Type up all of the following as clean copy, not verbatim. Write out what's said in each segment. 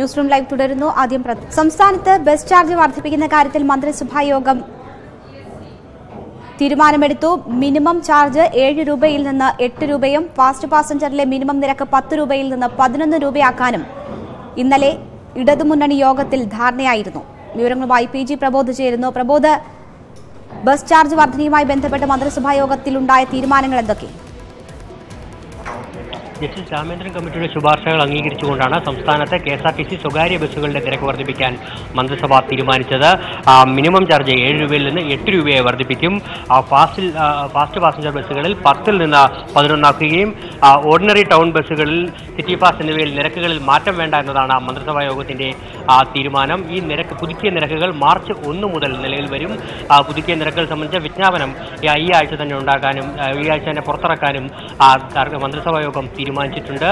News room live തുടരുന്നു. ആദ്യം സംസ്ഥാനത്ത് ബസ് ചാർജ് വർദ്ധിപ്പിക്കുന്ന കാര്യത്തിൽ മന്ത്രിസഭാ യോഗം തീരുമാനമെടുത്തു. മിനിമം ചാർജ് 7 രൂപയിൽ നിന്ന് 8 രൂപയും ഫാസ്റ്റ് പാസഞ്ചറിലെ മിനിമം നിരക്ക് 10 രൂപയിൽ നിന്ന് 11 രൂപയാക്കാനും ഇന്നലെ ഇടതുമുന്നണി യോഗത്തിൽ ധാരണയായിരുന്നു. വിവരങ്ങളുമായി പി ജി പ്രബോധ് ചേരുന്നു. പ്രബോധ്, ബസ് ചാർജ് വർധനയുമായി ബന്ധപ്പെട്ട് മന്ത്രിസഭാ യോഗത്തിലുണ്ടായ തീരുമാനങ്ങൾ എന്തൊക്കെ? ജസ്റ്റിസ് രാമേന്ദ്രൻ കമ്മിറ്റിയുടെ ശുപാർശകൾ അംഗീകരിച്ചുകൊണ്ടാണ് സംസ്ഥാനത്തെ KSRTC സ്വകാര്യ ബസ്സുകളുടെ നിരക്ക് വർദ്ധിപ്പിക്കാൻ മന്ത്രിസഭ തീരുമാനിച്ചത്. മിനിമം ചാർജ് 7 രൂപയിൽ നിന്ന് 8 രൂപയായി വർദ്ധിപ്പിക്കും. ഫാസ്റ്റ് പാസഞ്ചർ ബസ്സുകളിൽ 10 നിന്ന് 11 ആക്കുകയും ഓർഡിനറി ടൗൺ ബസ്സുകളിൽ സിറ്റി പാസ് എന്നിവയിൽ നിരക്കുകളിൽ മാറ്റം വേണ്ട എന്നതാണ് മന്ത്രിസഭാ യോഗത്തിന്റെ തീരുമാനം. ഈ പുതുക്കിയ നിരക്കുകൾ മാർച്ച് 1 മുതൽ നിലവിൽ വരും. പുതുക്കിയ നിരക്കുകൾ സംബന്ധിച്ച വിജ്ഞാപനം ഈ ആഴ്ച തന്നെ ഉണ്ടാക്കാനും ഈ ആഴ്ച തന്നെ പുറത്തിറക്കാനും മന്ത്രിസഭാ യോഗം തീരുമാനിച്ചിട്ടുണ്ട്.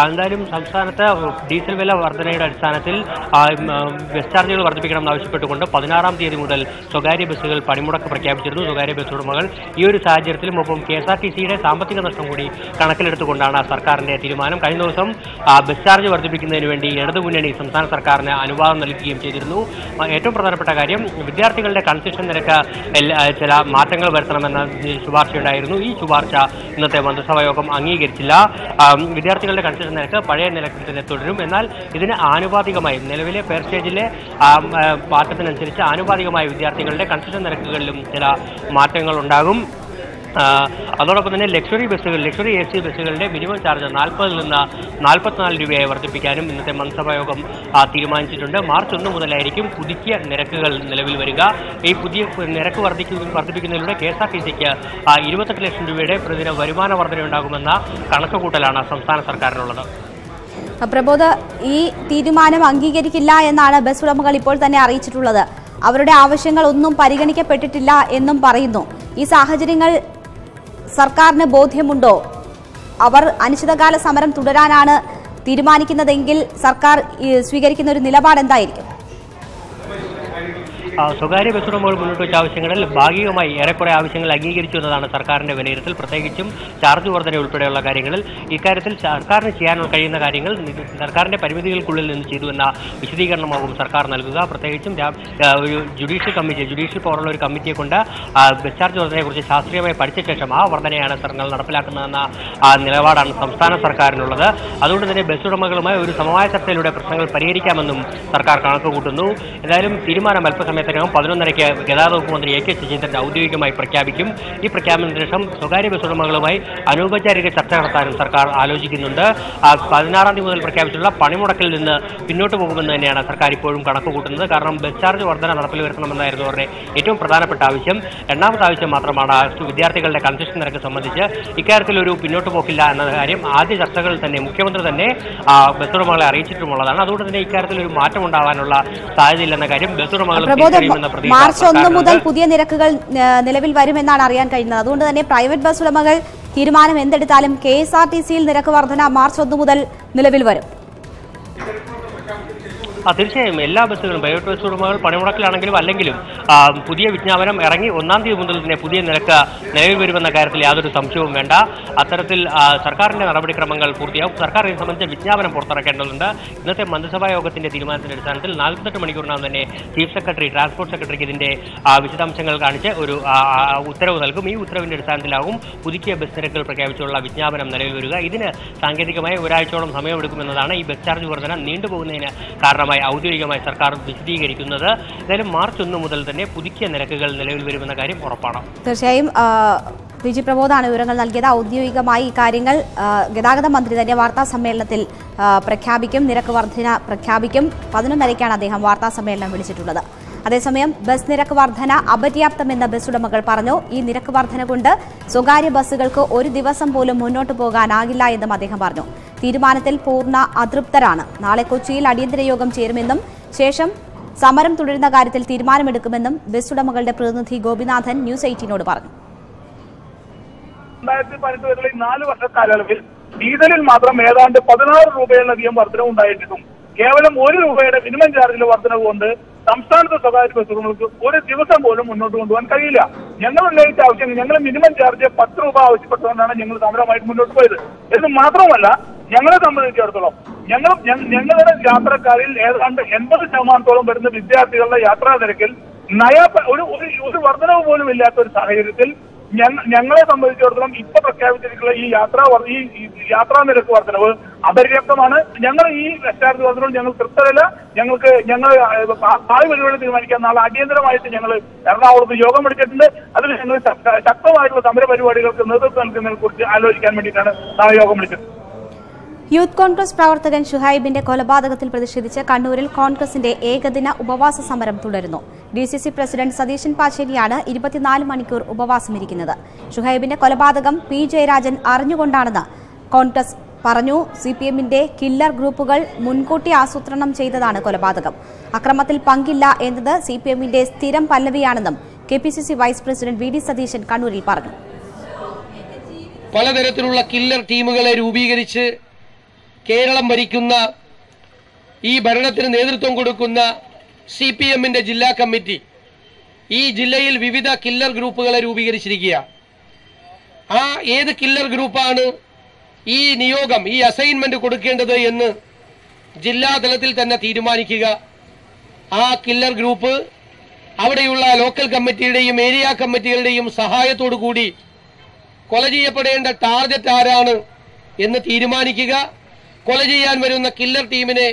എന്തായാലും സംസ്ഥാനത്ത് ഡീസൽ വില വർധനയുടെ അടിസ്ഥാനത്തിൽ ബസ് ചാർജുകൾ വർദ്ധിപ്പിക്കണമെന്ന് ആവശ്യപ്പെട്ടുകൊണ്ട് 16-ാം തീയതി മുതൽ സ്വകാര്യ ബസ്സുകൾ പണിമുടക്ക് പ്രഖ്യാപിച്ചിരുന്നു. സ്വകാര്യ ബസ് ഉടമകൾ ഈ ഒരു സാഹചര്യത്തിലും ഒപ്പം KSRTCയുടെ സാമ്പത്തിക നഷ്ടം കൂടി കണക്കിലെടുത്തുകൊണ്ടാണ് സർക്കാരിന്റെ തീരുമാനം. കഴിഞ്ഞ ദിവസം ബസ് ചാർജ് വർദ്ധിപ്പിക്കുന്നതിന് വേണ്ടി ഇടതുമുന്നണി സംസ്ഥാന സർക്കാരിന് അനുവാദം നൽകുകയും ചെയ്തിരുന്നു. ഏറ്റവും പ്രധാനപ്പെട്ട കാര്യം വിദ്യാർത്ഥികളുടെ കൺസെഷൻ നിരക്ക് ചില മാറ്റങ്ങൾ വരുത്തണമെന്ന ശുപാർശയുണ്ടായിരുന്നു. ഈ ശുപാർശ ഇന്നത്തെ മന്ത്രിസഭാ യോഗം അംഗീകരിച്ചില്ല. വിദ്യാർത്ഥികളുടെ കൺസെഷൻ നിരക്ക് പഴയ നിരക്കിൽ തന്നെ തുടരും. എന്നാൽ ഇതിന് ആനുപാതികമായി നിലവിലെ ഫെയർ സ്റ്റേജിലെ മാറ്റത്തിനനുസരിച്ച് ആനുപാതികമായി വിദ്യാർത്ഥികളുടെ കൺസെഷൻ നിരക്കുകളിലും ചില മാറ്റങ്ങൾ ഉണ്ടാകും. അതോടൊപ്പം തന്നെ ലക്ഷറി AC ബസ്സുകളുടെ മിനിമം ചാർജ് 40 നിന്ന് 44 രൂപയായി വർദ്ധിപ്പിക്കാനും ഇന്നത്തെ മന്ത്രിസഭാ യോഗം തീരുമാനിച്ചിട്ടുണ്ട്. മാർച്ച് 1 മുതലായിരിക്കും പുതുക്കിയ നിരക്കുകൾ നിലവിൽ വരിക. ഈ പുതിയ നിരക്ക് വർദ്ധിപ്പിക്കുന്നതിലൂടെ KSRTCക്ക് 28 ലക്ഷം രൂപയുടെ പ്രതിദിന വരുമാന വർധനയുണ്ടാകുമെന്ന കണക്കുകൂട്ടലാണ് സംസ്ഥാന സർക്കാരിനുള്ളത്. പ്രബോധ്, ഈ തീരുമാനം അംഗീകരിക്കില്ല എന്നാണ് ബസ് ഉടമകൾ ഇപ്പോൾ തന്നെ അറിയിച്ചിട്ടുള്ളത്. അവരുടെ ആവശ്യങ്ങൾ ഒന്നും പരിഗണിക്കപ്പെട്ടിട്ടില്ല എന്നും പറയുന്നു. ഈ സാഹചര്യങ്ങൾ സർക്കാരിന് ബോധ്യമുണ്ടോ? അവർ അനിശ്ചിതകാല സമരം തുടരാനാണ് തീരുമാനിക്കുന്നതെങ്കിൽ സർക്കാർ സ്വീകരിക്കുന്ന ഒരു നിലപാട് എന്തായിരിക്കും? സ്വകാര്യ ബസ് ഉടമകൾ മുന്നോട്ട് വെച്ച ആവശ്യങ്ങളിൽ ഭാഗികമായി ഏറെക്കുറെ ആവശ്യങ്ങൾ അംഗീകരിച്ചു എന്നതാണ് സർക്കാരിന്റെ വിലയിരുത്തൽ. പ്രത്യേകിച്ചും ചാർജ് വർധന ഉൾപ്പെടെയുള്ള കാര്യങ്ങളിൽ ഇക്കാര്യത്തിൽ സർക്കാരിന് ചെയ്യാൻ കഴിയുന്ന കാര്യങ്ങൾ സർക്കാരിന്റെ പരിമിതികൾക്കുള്ളിൽ നിന്ന് ചെയ്തു എന്ന വിശദീകരണമാകും സർക്കാർ നൽകുക. പ്രത്യേകിച്ചും ഒരു ജുഡീഷ്യൽ പവറുള്ള ഒരു കമ്മിറ്റിയെ കൊണ്ട് ബസ് ചാർജ് വർധനയെക്കുറിച്ച് ശാസ്ത്രീയമായി പഠിച്ച ശേഷം ആ വർധനയാണ് സർക്കാർ നടപ്പിലാക്കുന്നതെന്ന നിലപാടാണ് സംസ്ഥാന സർക്കാരിനുള്ളത്. അതുകൊണ്ട് തന്നെ ബസ് ഉടമകളുമായി ഒരു സമവായ ചർച്ചയിലൂടെ പ്രശ്നങ്ങൾ പരിഹരിക്കാമെന്നും സർക്കാർ കണക്കുകൂട്ടുന്നു. എന്തായാലും തീരുമാനം അല്പസമയത്ത് 11:30 ഗതാഗത വകുപ്പ് മന്ത്രി AK ശശീന്ദ്രൻ ഔദ്യോഗികമായി പ്രഖ്യാപിക്കും. ഈ പ്രഖ്യാപനത്തിന് ശേഷം സ്വകാര്യ ബസ് ഉടമകളുമായി അനൗപചാരിക ചർച്ച നടത്താനും സർക്കാർ ആലോചിക്കുന്നുണ്ട്. 16-ാം തീയതി മുതൽ പ്രഖ്യാപിച്ചിട്ടുള്ള പണിമുടക്കിൽ നിന്ന് പിന്നോട്ട് പോകുമെന്ന് തന്നെയാണ് സർക്കാർ ഇപ്പോഴും കണക്കുകൂട്ടുന്നത്. കാരണം ബസ് ചാർജ് വർധന നടപ്പിൽ വരുത്തണമെന്നായിരുന്നു അവരുടെ ഏറ്റവും പ്രധാനപ്പെട്ട ആവശ്യം. രണ്ടാമത്തെ ആവശ്യം മാത്രമാണ് വിദ്യാർത്ഥികളുടെ കൺസെഷൻ നിരക്ക് സംബന്ധിച്ച്. ഇക്കാര്യത്തിൽ ഒരു പിന്നോട്ട് പോക്കില്ല എന്ന കാര്യം ആദ്യ ചർച്ചകളിൽ തന്നെ മുഖ്യമന്ത്രി തന്നെ ബസ് ഉടമകളെ അറിയിച്ചിട്ടുമുള്ളതാണ്. അതുകൊണ്ട് തന്നെ ഇക്കാര്യത്തിൽ ഒരു മാറ്റം ഉണ്ടാവാനുള്ള സാധ്യതയില്ലെന്ന കാര്യം ബസ് ഉടമകൾ മാർച്ച് 1 മുതൽ പുതിയ നിരക്കുകൾ നിലവിൽ വരുമെന്നാണ് അറിയാൻ കഴിയുന്നത്. അതുകൊണ്ട് തന്നെ പ്രൈവറ്റ് ബസ് ഉടമകൾ തീരുമാനം എന്തെടുത്താലും KSRTCയിൽ നിരക്ക് വർധന മാർച്ച് 1 മുതൽ നിലവിൽ വരും. തീർച്ചയായും എല്ലാ ബസ്സുകളും പ്രൈവറ്റ് ബസ് ഉടമകൾ പണിമുടക്കിലാണെങ്കിലും അല്ലെങ്കിലും പുതിയ വിജ്ഞാപനം ഇറങ്ങി 1-ാം തീയതി മുതൽ തന്നെ പുതിയ നിരക്ക് നിലവിൽ വരുമെന്ന കാര്യത്തിൽ യാതൊരു സംശയവും വേണ്ട. അത്തരത്തിൽ സർക്കാരിന്റെ നടപടിക്രമങ്ങൾ പൂർത്തിയാവും. സർക്കാർ ഇത് സംബന്ധിച്ച വിജ്ഞാപനം പുറത്തിറക്കേണ്ടതുണ്ട്. ഇന്നത്തെ മന്ത്രിസഭാ യോഗത്തിന്റെ തീരുമാനത്തിന്റെ അടിസ്ഥാനത്തിൽ 48 മണിക്കൂറിനകം തന്നെ ചീഫ് സെക്രട്ടറി ട്രാൻസ്പോർട്ട് സെക്രട്ടറിക്ക് ഇതിന്റെ വിശദാംശങ്ങൾ കാണിച്ച് ഒരു ഉത്തരവ് നൽകും. ഈ ഉത്തരവിന്റെ അടിസ്ഥാനത്തിലാവും പുതുക്കിയ ബസ് നിരക്കുകൾ പ്രഖ്യാപിച്ചുള്ള വിജ്ഞാപനം നിലവിൽ വരിക. ഇതിന് സാങ്കേതികമായി ഒരാഴ്ചയോളം സമയമെടുക്കുമെന്നതാണ് ഈ ബസ് ചാർജ് വർധന നീണ്ടുപോകുന്നതിന് കാരണമായി ഔദ്യോഗികമായി സർക്കാർ വിശദീകരിക്കുന്നത്. എന്തായാലും മാർച്ച് 1 മുതൽ തന്നെ പുതുക്കിയ നിരക്കുകൾ നിലവിൽ വരുമെന്ന കാര്യം ഉറപ്പാണ്. തീർച്ചയായും പി ജി പ്രബോധാണ് വിവരങ്ങൾ നൽകിയത്. ഔദ്യോഗികമായി ഇക്കാര്യങ്ങൾ ഗതാഗത മന്ത്രി തന്നെ വാർത്താ സമ്മേളനത്തിൽ പ്രഖ്യാപിക്കും. നിരക്ക് വർധന പ്രഖ്യാപിക്കും. 11:30 അദ്ദേഹം വാർത്താ സമ്മേളനം വിളിച്ചിട്ടുള്ളത്. അതേസമയം ബസ് നിരക്ക് വർധന അപര്യാപ്തമെന്ന് ബസ് ഉടമകൾ പറഞ്ഞു. ഈ നിരക്ക് വർധന കൊണ്ട് സ്വകാര്യ ബസ്സുകൾക്ക് ഒരു ദിവസം പോലും മുന്നോട്ട് പോകാനാകില്ല എന്നും അദ്ദേഹം പറഞ്ഞു. തീരുമാനത്തിൽ പൂർണ്ണ അതൃപ്തരാണ്. നാളെ കൊച്ചിയിൽ അടിയന്തര യോഗം ചേരുമെന്നും ശേഷം സമരം തുടരുന്ന കാര്യത്തിൽ തീരുമാനമെടുക്കുമെന്നും ബസ് ഉടമകളുടെ പ്രതിനിധി ഗോപിനാഥൻ ന്യൂസ് 18നോട് പറഞ്ഞു. 2018 വരെയുള്ള 4 വർഷ കാലയളവിൽ ഡീസലിൽ മാത്രം ഏതാണ്ട് 16 രൂപയിലധികം വർധനവുണ്ടായിട്ടും കേവലം 1 രൂപയുടെ മിനിമം ചാർജിലെ വർധനവ് കൊണ്ട് സംസ്ഥാനത്തെ സ്വകാര്യ ബസ് ഉടമകൾക്ക് ഒരു ദിവസം പോലും മുന്നോട്ട് കൊണ്ടുപോകാൻ കഴിയില്ല. ഞങ്ങൾ ഉന്നയിച്ച ആവശ്യം, ഞങ്ങൾ മിനിമം ചാർജ് 10 രൂപ ആവശ്യപ്പെട്ടുകൊണ്ടാണ് ഞങ്ങൾ സമരമായിട്ട് മുന്നോട്ട് പോയത്. എന്ന് മാത്രമല്ല, ഞങ്ങളെ സംബന്ധിച്ചിടത്തോളം ഞങ്ങളുടെ യാത്രക്കാരിൽ ഏതാണ്ട് 80% വരുന്ന വിദ്യാർത്ഥികളുടെ യാത്രാ നിരക്കിൽ ഒരു വർധനവ് പോലും ഇല്ലാത്ത ഒരു സാഹചര്യത്തിൽ ഞങ്ങളെ സംബന്ധിച്ചിടത്തോളം ഇപ്പൊ പ്രഖ്യാപിച്ചിട്ടുള്ള ഈ യാത്രാ നിരക്ക് വർധനവ് അപര്യാപ്തമാണ്. ഞങ്ങൾ ഈ ചാർജ് വർധനവ് ഞങ്ങൾ തൃപ്തരല്ല. ഞങ്ങൾ ഭാവി പരിപാടി തീരുമാനിക്കാൻ നാളെ അടിയന്തരമായിട്ട് ഞങ്ങൾ എറണാകുളത്ത് യോഗം വിളിച്ചിട്ടുണ്ട്. അതിൽ ഞങ്ങൾ ശക്തമായിട്ടുള്ള സമര പരിപാടികൾക്ക് നേതൃത്വം നൽകുന്നതിനെ കുറിച്ച് ആലോചിക്കാൻ വേണ്ടിയിട്ടാണ് നാളെ യോഗം വിളിച്ചത്. യൂത്ത് കോൺഗ്രസ് പ്രവർത്തകൻ ഷുഹൈബിന്റെ കൊലപാതകത്തിൽ പ്രതിഷേധിച്ച് കണ്ണൂരിൽ കോൺഗ്രസിന്റെ ഏകദിന ഉപവാസ സമരം തുടരുന്നു. ഡിസിസി പ്രസിഡന്റ് സതീശൻ പാച്ചേരിയാണ് 24 മണിക്കൂർ ഉപവാസമിരിക്കുന്നത്. ഷുഹൈബിന്റെ കൊലപാതകം പി ജയരാജൻ അറിഞ്ഞുകൊണ്ടാണെന്ന് കോൺഗ്രസ് പറഞ്ഞു. സിപിഎമ്മിന്റെ കില്ലർ ഗ്രൂപ്പുകൾ മുൻകൂട്ടി ആസൂത്രണം ചെയ്തതാണ് കൊലപാതകം. അക്രമത്തിൽ പങ്കില്ല എന്നത് സിപിഎമ്മിന്റെ സ്ഥിരം പല്ലവിയാണെന്നും KPCC vice president V D Satheesan കണ്ണൂരിൽ പറഞ്ഞു. പലതരത്തിലുള്ള കില്ലർ ടീമുകളെ രൂപീകരിച്ച് കേരളം ഭരിക്കുന്ന ഈ ഭരണത്തിന് നേതൃത്വം കൊടുക്കുന്ന സിപിഎമ്മിന്റെ ജില്ലാ കമ്മിറ്റി ഈ ജില്ലയിൽ വിവിധ കില്ലർ ഗ്രൂപ്പുകളെ രൂപീകരിച്ചിരിക്കുക. ആ ഏത് കില്ലർ ഗ്രൂപ്പാണ് ഈ നിയോഗം, ഈ അസൈൻമെന്റ് കൊടുക്കേണ്ടത് എന്ന് ജില്ലാതലത്തിൽ തന്നെ തീരുമാനിക്കുക. ആ കില്ലർ ഗ്രൂപ്പ് അവിടെയുള്ള ലോക്കൽ കമ്മിറ്റിയുടെയും ഏരിയ കമ്മിറ്റികളുടെയും സഹായത്തോടു കൂടി കൊല ചെയ്യപ്പെടേണ്ട ടാർഗറ്റ് ആരാണ് എന്ന് തീരുമാനിക്കുക. കൊല ചെയ്യാൻ വരുന്ന കില്ലർ ടീമിനെ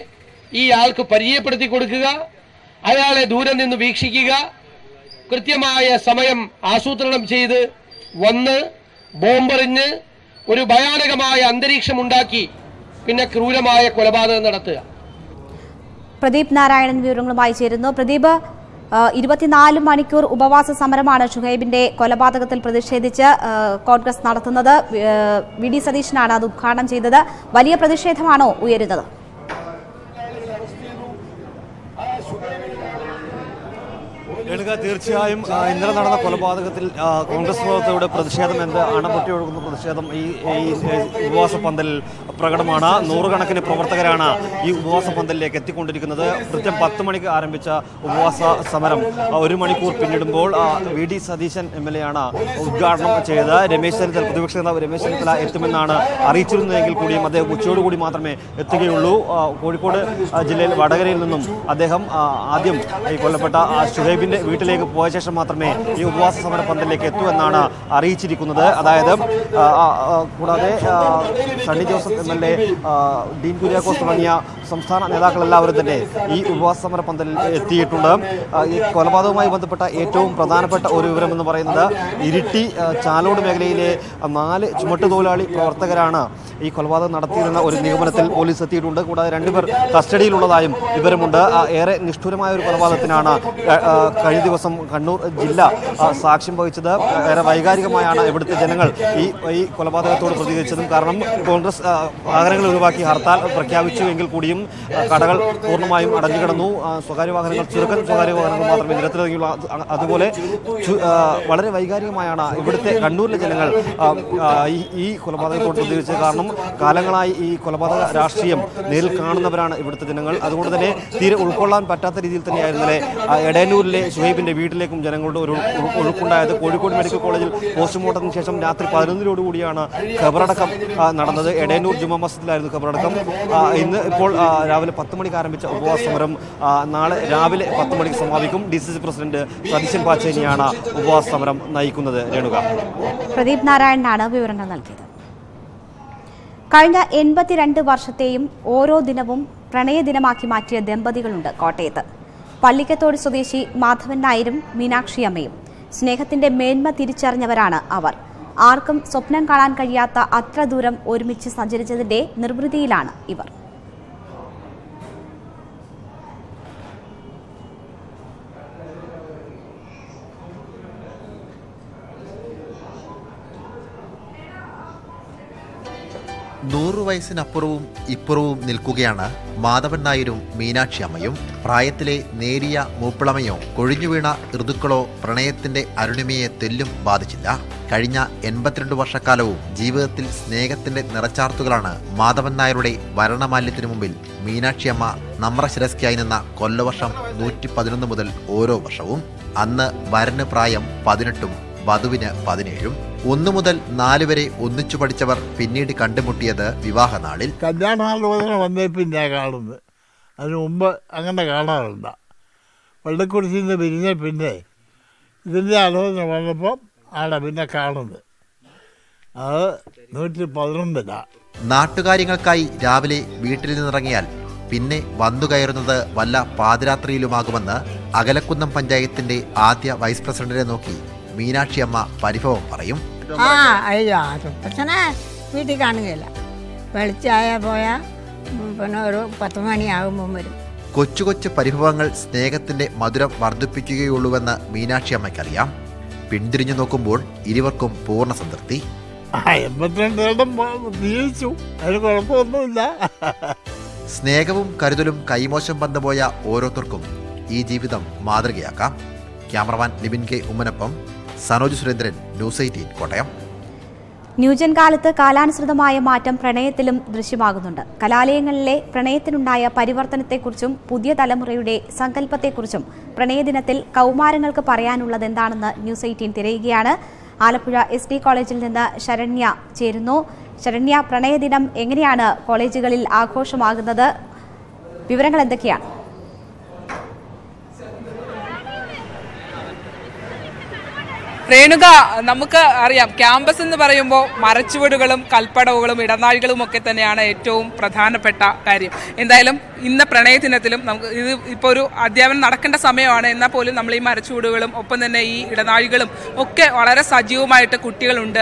ഈ ആൾക്ക് പരിചയപ്പെടുത്തി കൊടുക്കുക, അയാളെ ദൂരെ നിന്ന് വീക്ഷിക്കുക, കൃത്യമായ സമയം ആസൂത്രണം ചെയ്ത് വന്ന് ബോംബെറിഞ്ഞ് ഒരു ഭയാനകമായ അന്തരീക്ഷം ഉണ്ടാക്കി പിന്നെ ക്രൂരമായ കൊലപാതകം നടത്തുക. പ്രദീപ് നാരായണൻ വിവരങ്ങളുമായി ചേരുന്നു. പ്രദീപ്, 24 മണിക്കൂർ ഉപവാസ സമരമാണ് ഷുഹൈബിന്റെ കൊലപാതകത്തിൽ പ്രതിഷേധിച്ച് കോൺഗ്രസ് നടത്തുന്നത്. വി ഡി സതീശനാണ് അത് ഉദ്ഘാടനം ചെയ്തത്. വലിയ പ്രതിഷേധമാണോ ഉയരുന്നത്? തീർച്ചയായും ഇന്നലെ നടന്ന കൊലപാതകത്തിൽ കോൺഗ്രസ് പ്രവർത്തകരുടെ പ്രതിഷേധം അണപൊട്ടി ഒഴുകുന്ന പ്രതിഷേധം ഈ ഉപവാസ പന്തലിൽ പ്രകടമാണ്. നൂറുകണക്കിന് പ്രവർത്തകരാണ് ഈ ഉപവാസ പന്തലിലേക്ക് എത്തിക്കൊണ്ടിരിക്കുന്നത്. കൃത്യം 10 മണിക്ക് ആരംഭിച്ച ഉപവാസ സമരം 1 മണിക്കൂർ പിന്നിടുമ്പോൾ വി ഡി സതീശൻ MLA ആണ് ഉദ്ഘാടനം ചെയ്തത്. രമേശ് ചെന്നിത്തല, പ്രതിപക്ഷ നേതാവ് രമേശ് ചെന്നിത്തല എത്തുമെന്നാണ് അറിയിച്ചിരുന്നതെങ്കിൽ കൂടിയും അദ്ദേഹം ഉച്ചയോടുകൂടി മാത്രമേ എത്തുകയുള്ളൂ. കോഴിക്കോട് ജില്ലയിൽ വടകരയിൽ നിന്നും അദ്ദേഹം ആദ്യം ഈ കൊല്ലപ്പെട്ട ഷുഹൈബിന്റെ വീട്ടിലേക്ക് പോയ ശേഷം മാത്രമേ ഈ ഉപവാസ സമര പന്തലിലേക്ക് എത്തൂ എന്നാണ് അറിയിച്ചിരിക്കുന്നത്. അതായത് കൂടാതെ സണ്ണി ജോസഫ് MLA, ഡീൻ കുര്യാക്കോസ് തുടങ്ങിയ സംസ്ഥാന നേതാക്കളെല്ലാവരും തന്നെ ഈ ഉപവാസ സമര പന്തലിൽ എത്തിയിട്ടുണ്ട്. ഈ കൊലപാതകവുമായി ബന്ധപ്പെട്ട ഏറ്റവും പ്രധാനപ്പെട്ട ഒരു വിവരമെന്ന് പറയുന്നത് ഇരിട്ടി ചാലോട് മേഖലയിലെ 4 ചുമട്ടുതൊഴിലാളി പ്രവർത്തകരാണ് ഈ കൊലപാതകം നടത്തിയിരുന്ന ഒരു നിഗമനത്തിൽ പോലീസ് എത്തിയിട്ടുണ്ട്. കൂടാതെ 2 പേർ കസ്റ്റഡിയിലുള്ളതായും വിവരമുണ്ട്. ഏറെ നിഷ്ഠുരമായ ഒരു കൊലപാതകത്തിനാണ് കഴിഞ്ഞ ദിവസം കണ്ണൂർ ജില്ല സാക്ഷ്യം വഹിച്ചത്. ഏറെ വൈകാരികമായാണ് ഇവിടുത്തെ ജനങ്ങൾ ഈ കൊലപാതകത്തോട് പ്രതികരിച്ചതും. കാരണം കോൺഗ്രസ് വാഹനങ്ങൾ ഒഴിവാക്കി ഹർത്താൽ പ്രഖ്യാപിച്ചുവെങ്കിൽ കൂടിയും കടകൾ പൂർണ്ണമായും അടഞ്ഞുകിടന്നു. സ്വകാര്യ വാഹനങ്ങൾ, ചുരുക്കം സ്വകാര്യ വാഹനങ്ങൾ മാത്രമേ നിരത്തിലിറങ്ങിയുള്ളൂ. അതുപോലെ വളരെ വൈകാരികമായാണ് ഇവിടുത്തെ കണ്ണൂരിലെ ജനങ്ങൾ ഈ കൊലപാതകത്തോട് പ്രതികരിച്ചത്. കാരണം കാലങ്ങളായി ഈ കൊലപാതക രാഷ്ട്രീയം നേരിൽ കാണുന്നവരാണ് ഇവിടുത്തെ ജനങ്ങൾ. അതുകൊണ്ട് തന്നെ തീരെ ഉൾക്കൊള്ളാൻ പറ്റാത്ത രീതിയിൽ തന്നെയായിരുന്നല്ലേ എടയന്നൂരിലെ ഷുഹൈബിന്റെ വീട്ടിലേക്കും ജനങ്ങളുടെ ഒരു ഒഴുക്കുണ്ടായത്. കോഴിക്കോട് മെഡിക്കൽ കോളേജിൽ പോസ്റ്റ്മോർട്ടത്തിന് ശേഷം രാത്രി 11 ഖബറടക്കം നടന്നത്. എടയന്നൂർ ജുമാ മസ്ജിദിലായിരുന്നു ഖബറടക്കം. ഇപ്പോൾ രാവിലെ 10 മണിക്ക് ആരംഭിച്ച ഉപവാസ സമരം നാളെ രാവിലെ 10 മണിക്ക് സമാപിക്കും. DCC പ്രസിഡന്റ് സതീശൻ പാച്ചേരിയാണ് ഉപവാസ സമരം നയിക്കുന്നത്. രേണുക, പ്രദീപ് നാരായണനാണ് വിവരങ്ങൾ നൽകിയത്. കഴിഞ്ഞ 82 വർഷത്തെയും ഓരോ ദിനവും പ്രണയദിനമാക്കി മാറ്റിയ ദമ്പതികളുണ്ട് കോട്ടയത്ത്. പള്ളിക്കത്തോട് സ്വദേശി മാധവൻ നായരും മീനാക്ഷി അമ്മയും. സ്നേഹത്തിന്റെ മേന്മ തിരിച്ചറിഞ്ഞവരാണ് അവർ. ആർക്കും സ്വപ്നം കാണാൻ കഴിയാത്ത അത്ര ദൂരം ഒരുമിച്ച് സഞ്ചരിച്ചതിന്റെ നിർവൃതിയിലാണ് ഇവർ. 100 വയസ്സിനപ്പുറവും ഇപ്പുറവും നിൽക്കുകയാണ് മാധവൻ നായരും മീനാക്ഷി അമ്മയും. പ്രായത്തിലെ നേരിയ മൂപ്പിളമയോ കൊഴിഞ്ഞു വീണ ഋതുക്കളോ പ്രണയത്തിന്റെ അരുണിമയെ തെല്ലും ബാധിച്ചില്ല. കഴിഞ്ഞ 82 വർഷക്കാലവും ജീവിതത്തിൽ സ്നേഹത്തിന്റെ നിറച്ചാർത്തുകളാണ് മാധവൻ നായരുടെ വരണമാല്യത്തിനു മുമ്പിൽ മീനാക്ഷി അമ്മ നമ്രശിരസ്കായി നിന്ന കൊല്ലവർഷം 111 മുതൽ ഓരോ വർഷവും. അന്ന് വരന് പ്രായം 18ഉം വധുവിന് 17ഉം. 1 മുതൽ 4 വരെ ഒന്നിച്ചു പഠിച്ചവർ പിന്നീട് കണ്ടുമുട്ടിയത് വിവാഹനാളിൽ. കല്യാണാലോചന വന്നേ പിന്നെ കാണുന്നത്, അതിന് മുമ്പ് അങ്ങനെ കാണാറുണ്ട്. പള്ളിക്കുറിച്ചിൽ നിന്ന് പിരിഞ്ഞ പിന്നെ ഇതിൻ്റെ ആലോചന വന്നപ്പോൾ ആണ് പിന്നെ കാണുന്നത്. അത് 111. നാട്ടുകാര്യങ്ങൾക്കായി രാവിലെ വീട്ടിൽ നിന്നിറങ്ങിയാൽ പിന്നെ വന്നു കയറുന്നത് വല്ല പാതിരാത്രിയിലുമാകുമെന്ന് അകലക്കുന്നം പഞ്ചായത്തിന്റെ ആദ്യ വൈസ് പ്രസിഡന്റിനെ നോക്കി മീനാക്ഷി അമ്മ പരിഭവം പറയും. അയ്യോ പ്രശ്നം വീട്ടിൽ കാണുകയില്ല. വെളിച്ചായ പോയാൽ പിന്നെ ഒരു 10 മണിയാകുമ്പം വരും. കൊച്ചു കൊച്ചു പരിഭവങ്ങൾ സ്നേഹത്തിന്റെ മധുരം വർദ്ധിപ്പിക്കുകയുള്ളൂവെന്ന് മീനാക്ഷി അമ്മയ്ക്കറിയാം. പിന്തിരിഞ്ഞു നോക്കുമ്പോൾ ഇരുവർക്കും പൂർണ്ണ സംതൃപ്തി. 82 ജീവിച്ചു, അതിന് കുഴപ്പമൊന്നുമില്ല. സ്നേഹവും കരുതലും കൈമോശം വന്നുപോയ ഓരോരുത്തർക്കും ഈ ജീവിതം മാതൃകയാക്കാം. ക്യാമറമാൻ ലിബിൻ കെ ഉമ്മനൊപ്പം സനോജ് സുരേന്ദ്രൻ, ന്യൂസ് 18 കോട്ടയം. ന്യൂജൻ കാലത്ത് കാലാനുസൃതമായ മാറ്റം പ്രണയത്തിലും ദൃശ്യമാകുന്നുണ്ട്. കലാലയങ്ങളിലെ പ്രണയത്തിനുണ്ടായ പരിവർത്തനത്തെക്കുറിച്ചും പുതിയ തലമുറയുടെ സങ്കല്പത്തെക്കുറിച്ചും പ്രണയദിനത്തിൽ കൗമാരങ്ങൾക്ക് പറയാനുള്ളത് എന്താണെന്ന് ന്യൂസ് 18 തിരയുകയാണ്. ആലപ്പുഴ SD കോളേജിൽ നിന്ന് ശരണ്യ ചേരുന്നു. ശരണ്യ, പ്രണയദിനം എങ്ങനെയാണ് കോളേജുകളിൽ ആഘോഷമാകുന്നത്? വിവരങ്ങൾ എന്തൊക്കെയാണ്? രേണുക, നമുക്ക് അറിയാം ക്യാമ്പസ് എന്ന് പറയുമ്പോൾ മരച്ചുവടുകളും കൽപ്പടവുകളും ഇടനാഴികളും ഒക്കെ തന്നെയാണ് ഏറ്റവും പ്രധാനപ്പെട്ട കാര്യം. എന്തായാലും ഇന്ന് പ്രണയദിനത്തിലും നമുക്ക് ഇത് ഇപ്പോൾ ഒരു അധ്യാപനം നടക്കേണ്ട സമയമാണ്, എന്നാൽ പോലും നമ്മൾ ഈ മരച്ചുവടുകളും ഒപ്പം തന്നെ ഈ ഇടനാഴികളും ഒക്കെ വളരെ സജീവമായിട്ട് കുട്ടികളുണ്ട്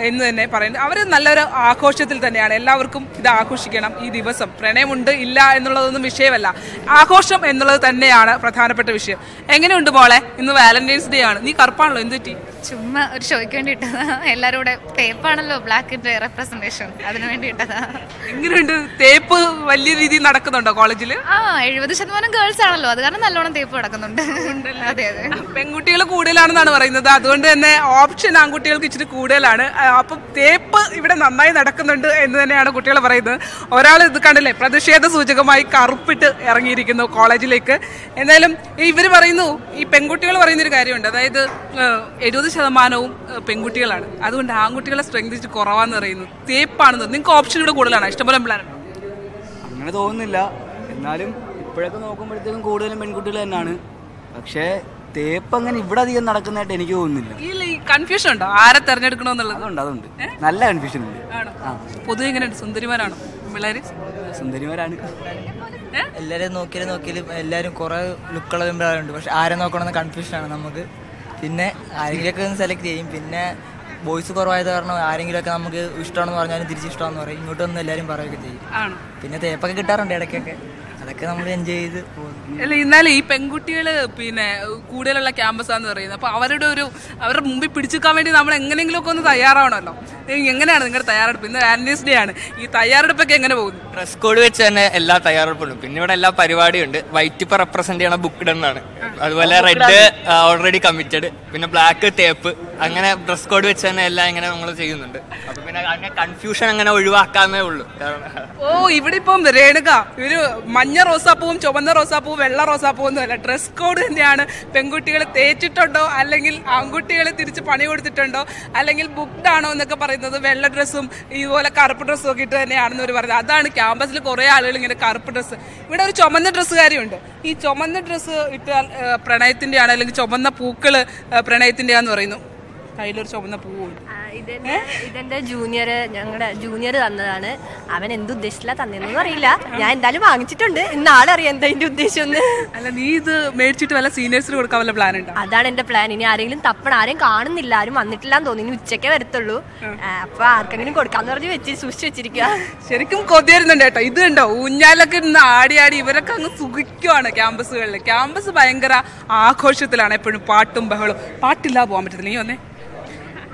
എന്ന് തന്നെ പറയുന്നത്. അവർ നല്ലൊരു ആഘോഷത്തിൽ തന്നെയാണ്. എല്ലാവർക്കും ഇത് ആഘോഷിക്കണം. ഈ ദിവസം പ്രണയമുണ്ട് ഇല്ല എന്നുള്ളതൊന്നും വിഷയമല്ല, ആഘോഷം എന്നുള്ളത് തന്നെയാണ് പ്രധാനപ്പെട്ട വിഷയം. എങ്ങനെയുണ്ട് മോളെ? ഇന്ന് വാലന്റൈൻസ് ഡേ ആണ്. നീ കറുപ്പാണല്ലോ, എന്ത് പറ്റി? ചുമ്മാ ഒരു ഷോയ്ക്ക് വേണ്ടി ഇട്ടതാ. എല്ലാരും കൂടെ തേപ്പാണല്ലോ ബ്ലാക്കിന്റെ റെപ്രസെന്റേഷൻ, അതിനു വേണ്ടി ഇട്ടതാ. എങ്ങനെയുണ്ട്? തേപ്പ് വലിയ രീതിയിൽ നടക്കുന്നുണ്ടോ കോളേജില്? 70% ഗേൾസ് ആണല്ലോ, അത് കാരണം നല്ലോണം തേപ്പ് നടക്കുന്നുണ്ട്. അതെ അതെ. പെൺകുട്ടികൾ കൂടുതലാണെന്നാണ് പറയുന്നത്, അതുകൊണ്ട് തന്നെ ഓപ്ഷൻ ആൺകുട്ടികൾക്ക് ഇച്ചിരി കൂടുതലാണ്. അപ്പം തേപ്പ് ഇവിടെ നന്നായി നടക്കുന്നുണ്ട് എന്ന് തന്നെയാണ് കുട്ടികൾ പറയുന്നത്. ഒരാൾ ഇത് കണ്ടില്ലേ, പ്രതിഷേധ സൂചകമായി കറുപ്പിട്ട് ഇറങ്ങിയിരിക്കുന്നു കോളേജിലേക്ക്. എന്തായാലും ഇവർ പറയുന്നു, ഈ പെൺകുട്ടികൾ പറയുന്നൊരു കാര്യമുണ്ട്, അതായത് 70% പെൺകുട്ടികളാണ്, അതുകൊണ്ട് ആൺകുട്ടികളെ സ്ട്രെങ്ത് ഇച്ചിരി കുറവാന്ന് പറയുന്നു. തേപ്പാണെന്ന് നിങ്ങൾക്ക് ഓപ്ഷൻ ഇവിടെ കൂടുതലാണ്, ഇഷ്ടംപോലെ പ്ലാൻ? അങ്ങനെ തോന്നുന്നില്ല, എന്നാലും ഇപ്പോഴൊക്കെ നോക്കുമ്പോഴത്തേക്കും കൂടുതലും പെൺകുട്ടികൾ തന്നെയാണ്. പക്ഷേ തേപ്പ് അങ്ങനെ ഇവിടെ അധികം നടക്കുന്നതായിട്ട് എനിക്ക് തോന്നുന്നില്ല. ഈ കൺഫ്യൂഷൻ ഉണ്ടോ ആരെ തെരഞ്ഞെടുക്കണമെന്നുള്ളത്? അതുണ്ട്, നല്ല കൺഫ്യൂഷൻ ഉണ്ട്. പൊതുവെ എങ്ങനെയുണ്ട്? സുന്ദരിമാരാണോ പിള്ളേര്? സുന്ദരിമാരാണ്. എല്ലാവരും നോക്കിയാലും എല്ലാവരും കുറെ ലുക്കുള്ള പെമ്പിളാരുണ്ട്, പക്ഷെ ആരെ നോക്കണമെന്ന് കൺഫ്യൂഷനാണ് നമുക്ക്. പിന്നെ ആരെങ്കിലുമൊക്കെ ഒന്ന് സെലക്ട് ചെയ്യും. പിന്നെ ബോയ്സ് കുറവായത് കാരണം ആരെങ്കിലുമൊക്കെ നമുക്ക് ഇഷ്ടമാണെന്ന് പറഞ്ഞാലും തിരിച്ചിഷ്ടമാണെന്ന് പറയും. ഇങ്ങോട്ടൊന്നും എല്ലാവരും പറയുകയൊക്കെ ചെയ്യും. പിന്നെ തേപ്പൊക്കെ കിട്ടാറുണ്ട് ഇടയ്ക്കൊക്കെ, അതൊക്കെ നമ്മൾ എൻജോയ് ചെയ്ത് പോകും. അല്ല, എന്നാലും ഈ പെൺകുട്ടികൾ പിന്നെ കൂടുതലുള്ള ക്യാമ്പസാന്ന് പറയുന്നത്, അപ്പോൾ അവരുടെ മുമ്പിൽ പിടിച്ചെടുക്കാൻ വേണ്ടി നമ്മൾ എങ്ങനെയെങ്കിലുമൊക്കെ ഒന്ന് തയ്യാറാവണമല്ലോ. എങ്ങനെയാണ് നിങ്ങളുടെ തയ്യാറെടുപ്പ്? ഇന്ന് വാലന്റൈൻസ് ഡേ ആണ്, ഈ തയ്യാറെടുപ്പൊക്കെ എങ്ങനെ പോകുന്നു? ഡ്രസ് കോഡ് വെച്ച് തന്നെ എല്ലാ തയ്യാറെടുപ്പുണ്ട്. പിന്നെ ഇവിടെ എല്ലാ പരിപാടിയുണ്ട്. വൈറ്റ് ഇപ്പോൾ റെപ്രസെന്റ് ചെയ്യണ ബുക്ക്ഡ് എന്നാണ്, അതുപോലെ റെഡ് ഓൾറെഡി കമ്മിറ്റഡ്, പിന്നെ ബ്ലാക്ക് തേപ്പ്, അങ്ങനെ ഡ്രസ് കോഡ് വെച്ച് തന്നെ എല്ലാം ഇങ്ങനെ നമ്മൾ ചെയ്യുന്നുണ്ട്. അപ്പൊ പിന്നെ അങ്ങനെ കൺഫ്യൂഷൻ അങ്ങനെ ഒഴിവാക്കാന്നേ ഉള്ളൂ. ഇവിടെ ഇപ്പം രേണുക, ഒരു മഞ്ഞ റോസാപ്പൂവും ചുവന്ന റോസാപ്പൂവും വെള്ള റോസാപ്പൂവും ഒന്നുമല്ല, ഡ്രസ് കോഡ് തന്നെയാണ്. പെൺകുട്ടികൾ തേച്ചിട്ടുണ്ടോ അല്ലെങ്കിൽ ആൺകുട്ടികൾ തിരിച്ച് പണി കൊടുത്തിട്ടുണ്ടോ അല്ലെങ്കിൽ ബുക്ക്ഡ് ആണോ എന്നൊക്കെ പറയുന്നത് വെള്ള ഡ്രസ്സും ഇതുപോലെ കറുപ്പ് ഡ്രസ്സും ഒക്കെ ഇട്ട് തന്നെയാണെന്ന് അവർ പറയുന്നത്. അതാണ് ക്യാമ്പസിൽ കുറേ ആളുകൾ ഇങ്ങനെ കറുപ്പ് ഡ്രസ്സ്. ഇവിടെ ഒരു ചുമന്ന ഡ്രസ്സുകാരിയുണ്ട്. ഈ ചുമന്ന ഡ്രസ്സ് ഇട്ടാൽ പ്രണയത്തിൻ്റെയാണ്, അല്ലെങ്കിൽ ചുമന്ന പൂക്കൾ പ്രണയത്തിൻ്റെയാന്ന് പറയുന്നു. കയ്യിലൊരു ചുമന്ന പൂവുണ്ട്. ഇതെന്റെ ഞങ്ങളുടെ ജൂനിയർ തന്നതാണ്. അവൻ എന്തുദ്ദേശിച്ചില്ല തന്നെയൊന്നും അറിയില്ല, ഞാൻ എന്തായാലും വാങ്ങിച്ചിട്ടുണ്ട്. ഇന്നാളറിയാം എന്താ അതിന്റെ ഉദ്ദേശം. അല്ല, നീ ഇത് മേടിച്ചിട്ട് വല്ല സീനിയേഴ്സിന് കൊടുക്കാൻ വല്ല പ്ലാൻ ഉണ്ടോ? അതാണ് എന്റെ പ്ലാൻ. ഇനി ആരെങ്കിലും തപ്പണം, ആരെയും കാണുന്നില്ല, ആരും വന്നിട്ടില്ലാന്ന് തോന്നി, ഇനി ഉച്ചയ്ക്കേ വരത്തുള്ളൂ. അപ്പൊ ആർക്കെങ്കിലും കൊടുക്കാന്ന് പറഞ്ഞ് സൂക്ഷിച്ചു വെച്ചിരിക്കുക. ശരിക്കും കൊതിയായിരുന്നുണ്ട് കേട്ടോ. ഇത് കണ്ടോ, ഊഞ്ഞാലൊക്കെ ഇന്ന് ആടി ഇവരൊക്കെ അങ്ങ് സുഖിക്കുവാണ് ക്യാമ്പസുകളിൽ. ക്യാമ്പസ് ഭയങ്കര ആഘോഷത്തിലാണ്, എപ്പോഴും പാട്ടും ബഹളും. പാട്ടില്ലാതെ പോകാൻ പറ്റത്തില്ല. നീ വന്നേ,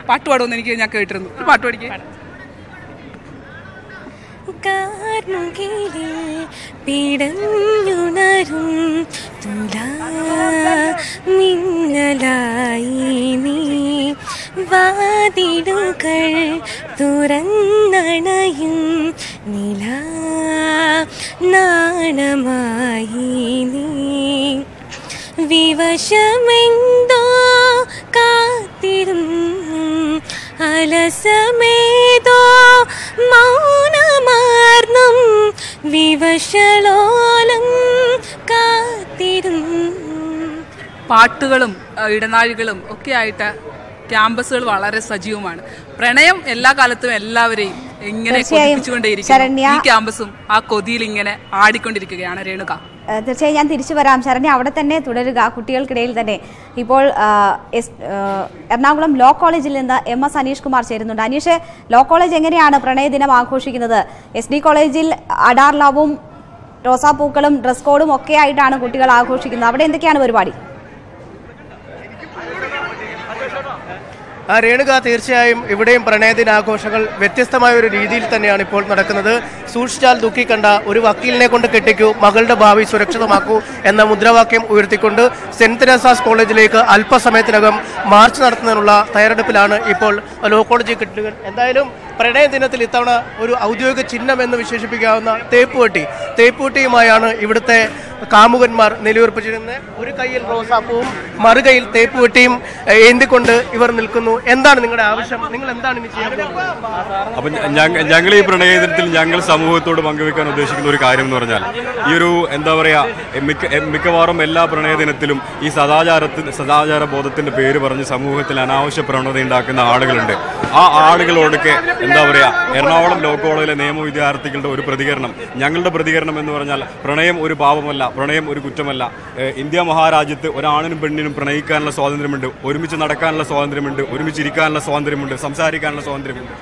പാട്ട് പാടുമെന്ന് ഞാൻ കേട്ടിരുന്നു. പാട്ട് പഠിക്കുക. കാർമുകിലിൽ പിടഞ്ഞുണരും തുലാ മിന്നലായി നീ വാതിലുകൾ തുറന്നണയും നിലാ നാണമായി നീ വിവശമെന്തോ കാത്തിരുന്നു അലസമേതോ മൗനമാർന്നും വിവശലോലം കാത്തിരുന്നു. പാട്ടുകളും ഇടനാഴികളും ഒക്കെ ആയിട്ട് ക്യാമ്പസുകൾ വളരെ സജീവമാണ്. പ്രണയം എല്ലാ കാലത്തും എല്ലാവരെയും ഇങ്ങനെ കൊതിപ്പിച്ചുകൊണ്ടേയിരിക്കുന്നു. ഈ ക്യാമ്പസും ആ കൊതിയിൽ ഇങ്ങനെ ആടിക്കൊണ്ടിരിക്കുകയാണ്. രേണുക, തീർച്ചയായും ഞാൻ തിരിച്ചു വരാം. ശരണ്യ അവിടെ തന്നെ തുടരുക. കുട്ടികൾക്കിടയിൽ തന്നെ ഇപ്പോൾ എറണാകുളം ലോ കോളേജിൽ നിന്ന് MS അനീഷ് കുമാർ ചേരുന്നുണ്ട്. അനീഷ്, ലോ കോളേജ് എങ്ങനെയാണ് പ്രണയദിനം ആഘോഷിക്കുന്നത്? SD കോളേജിൽ അഡാർ ലവും റോസാപ്പൂക്കളും ഡ്രസ് കോഡും ഒക്കെ ആയിട്ടാണ് കുട്ടികൾ ആഘോഷിക്കുന്നത്. അവിടെ എന്തൊക്കെയാണ് പരിപാടി? രേണുക, തീർച്ചയായും ഇവിടെയും പ്രണയദിനാഘോഷങ്ങൾ വ്യത്യസ്തമായ ഒരു രീതിയിൽ തന്നെയാണ് ഇപ്പോൾ നടക്കുന്നത്. സൂക്ഷിച്ചാൽ ദുഃഖിക്കണ്ട, ഒരു വക്കീലിനെ കൊണ്ട് കെട്ടിക്കൂ, മകളുടെ ഭാവി സുരക്ഷിതമാക്കൂ എന്ന മുദ്രാവാക്യം ഉയർത്തിക്കൊണ്ട് സെന്റ് തെരേസാസ് കോളേജിലേക്ക് അല്പസമയത്തിനകം മാർച്ച് നടത്തുന്നതിനുള്ള തയ്യാറെടുപ്പിലാണ് ഇപ്പോൾ ലോ കോളേജ് കുട്ടികൾ. എന്തായാലും പ്രണയ ദിനത്തിൽ ഇത്തവണ ഒരു ഔദ്യോഗിക ചിഹ്നം എന്ന് വിശേഷിപ്പിക്കാവുന്ന തേപ്പുവെട്ടിയുമായാണ് ഇവിടുത്തെ കാമുകന്മാർ നിലയുറപ്പിച്ചിരുന്നത്. ഒരു കൈയിൽ റോസാപ്പൂവും മറുകൈയിൽ തേപ്പുവെട്ടിയും ഏന്തിക്കൊണ്ട് ഇവർ നിൽക്കുന്നു. എന്താണ് നിങ്ങളുടെ ആവശ്യം? നിങ്ങൾ എന്താണ് ഇനി ചെയ്യുന്നത്? അപ്പം ഞങ്ങൾ ഈ പ്രണയ ദിനത്തിൽ ഞങ്ങൾ സമൂഹത്തോട് പങ്കുവെക്കാൻ ഉദ്ദേശിക്കുന്ന ഒരു കാര്യം എന്ന് പറഞ്ഞാൽ, ഈ ഒരു എന്താ പറയുക, മിക്കവാറും എല്ലാ പ്രണയ ദിനത്തിലും ഈ സദാചാര ബോധത്തിന്റെ പേര് പറഞ്ഞ് സമൂഹത്തിൽ അനാവശ്യ പ്രവണത ഉണ്ടാക്കുന്ന ആളുകളുണ്ട്. ആ ആളുകളോടൊക്കെ എന്താ പറയുക, എറണാകുളം ലോ കോളേജിലെ നിയമ വിദ്യാർത്ഥികളുടെ ഒരു പ്രതികരണം, ഞങ്ങളുടെ പ്രതികരണം എന്ന് പറഞ്ഞാൽ, പ്രണയം ഒരു പാപമല്ല, പ്രണയം ഒരു കുറ്റമല്ല. ഇന്ത്യ മഹാരാജ്യത്ത് ഒരാണിനും പെണ്ണിനും പ്രണയിക്കാനുള്ള സ്വാതന്ത്ര്യമുണ്ട്, ഒരുമിച്ച് നടക്കാനുള്ള സ്വാതന്ത്ര്യമുണ്ട്, ഒരുമിച്ചിരിക്കാനുള്ള സ്വാതന്ത്ര്യമുണ്ട്, സംസാരിക്കാനുള്ള സ്വാതന്ത്ര്യമുണ്ട്.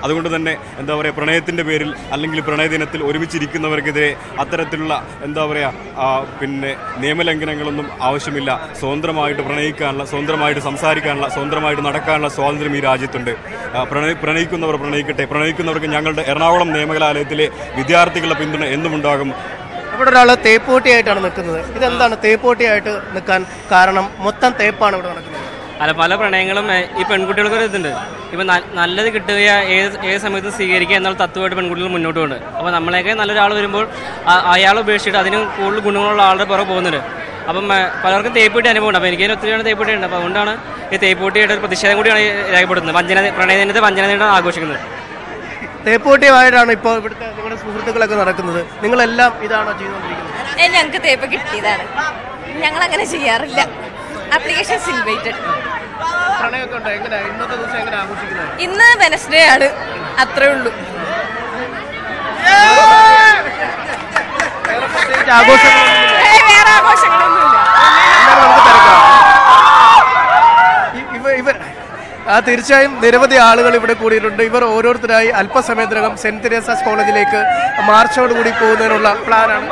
അതുകൊണ്ട് തന്നെ എന്താ പറയുക, പ്രണയത്തിൻ്റെ പേരിൽ അല്ലെങ്കിൽ പ്രണയദിനത്തിൽ ഒരുമിച്ചിരിക്കുന്നവർക്കെതിരെ അത്തരത്തിലുള്ള എന്താ പറയുക പിന്നെ നിയമലംഘനങ്ങളൊന്നും ആവശ്യമില്ല. സ്വതന്ത്രമായിട്ട് പ്രണയിക്കാനുള്ള, സ്വതന്ത്രമായിട്ട് സംസാരിക്കാനുള്ള, സ്വതന്ത്രമായിട്ട് നടക്കാനുള്ള സ്വാതന്ത്ര്യം ഈ രാജ്യത്തുണ്ട്. പ്രണയിക്കുന്നവർ പ്രണയിക്കട്ടെ. പ്രണയിക്കുന്നവർക്ക് ഞങ്ങളുടെ എറണാകുളം നിയമകലാലയത്തിലെ വിദ്യാർത്ഥികളുടെ പിന്തുണ എന്നും ഉണ്ടാകും. ഇവിടെ ഒരാൾ തേപ്പോട്ടിയായിട്ടാണ് നിൽക്കുന്നത്. ഇതെന്താണ് തേപ്പോട്ടിയായിട്ട് നിൽക്കാൻ കാരണം? മൊത്തം തേപ്പാണ് ഇവിടെ നടക്കുന്നത്. അല്ല, പല പ്രണയങ്ങളും ഈ പെൺകുട്ടികൾക്കൊരു ഇതുണ്ട്. ഇപ്പം നല്ലത് കിട്ടുക ഏത് സമയത്തും സ്വീകരിക്കുക എന്നുള്ള തത്വമായിട്ട് പെൺകുട്ടികൾ മുന്നോട്ട് പോകുന്നുണ്ട്. അപ്പോൾ നമ്മളെയൊക്കെ നല്ലൊരാൾ വരുമ്പോൾ അയാളെ ഉപേക്ഷിച്ചിട്ട് അതിന് കൂടുതൽ ഗുണങ്ങളുള്ള ആളുടെ പുറകെ പോകുന്നുണ്ട്. അപ്പം പലർക്കും തേപ്പൂട്ടി അനുഭവമുണ്ട്. അപ്പോൾ എനിക്ക് ഒത്തിരിയാണ് തേപ്പൂട്ടി ഉണ്ട്. അപ്പോൾ അതുകൊണ്ടാണ് ഈ തേപ്പൂട്ടിയായിട്ട് ഒരു പ്രതിഷേധം കൂടിയാണ് രേഖപ്പെടുത്തുന്നത്. പ്രണയദിനത്തെ വഞ്ചനദിനമാണ് ആഘോഷിക്കുന്നത്. തേപ്പൂട്ടിയായിട്ടാണ് ഇപ്പോൾ ഇവിടുത്തെ നിങ്ങളുടെ സുഹൃത്തുക്കളൊക്കെ നടക്കുന്നത്. നിങ്ങളെല്ലാം ഇതാണോ ചെയ്തുകൊണ്ടിരിക്കുന്നത്? ഞങ്ങൾക്ക് തേപ്പ് കിട്ടിയതാണ്. ഞങ്ങൾ അങ്ങനെ ചെയ്യാറില്ല. Application invited. പ്രണയമൊക്കെ ഉണ്ടോ? എങ്ങനെ ഇന്നത്തെ ദിവസം എങ്ങനെ ആഘോഷിക്കുന്നത്? ഇന്ന് വെനസ്ഡേ ആണ്, അത്രേ ഉള്ളൂ. വേറെ ആഘോഷങ്ങളൊന്നുമില്ല. തീർച്ചയായും നിരവധി ആളുകൾ ഇവിടെ കൂടിയിട്ടുണ്ട്. ഇവർ ഓരോരുത്തരായി അല്പസമയത്തിനകം സെന്റ് തെരേസാസ് കോളേജിലേക്ക് മാർച്ചോടുകൂടി പോകുന്നതിനുള്ള പ്ലാനാണ്.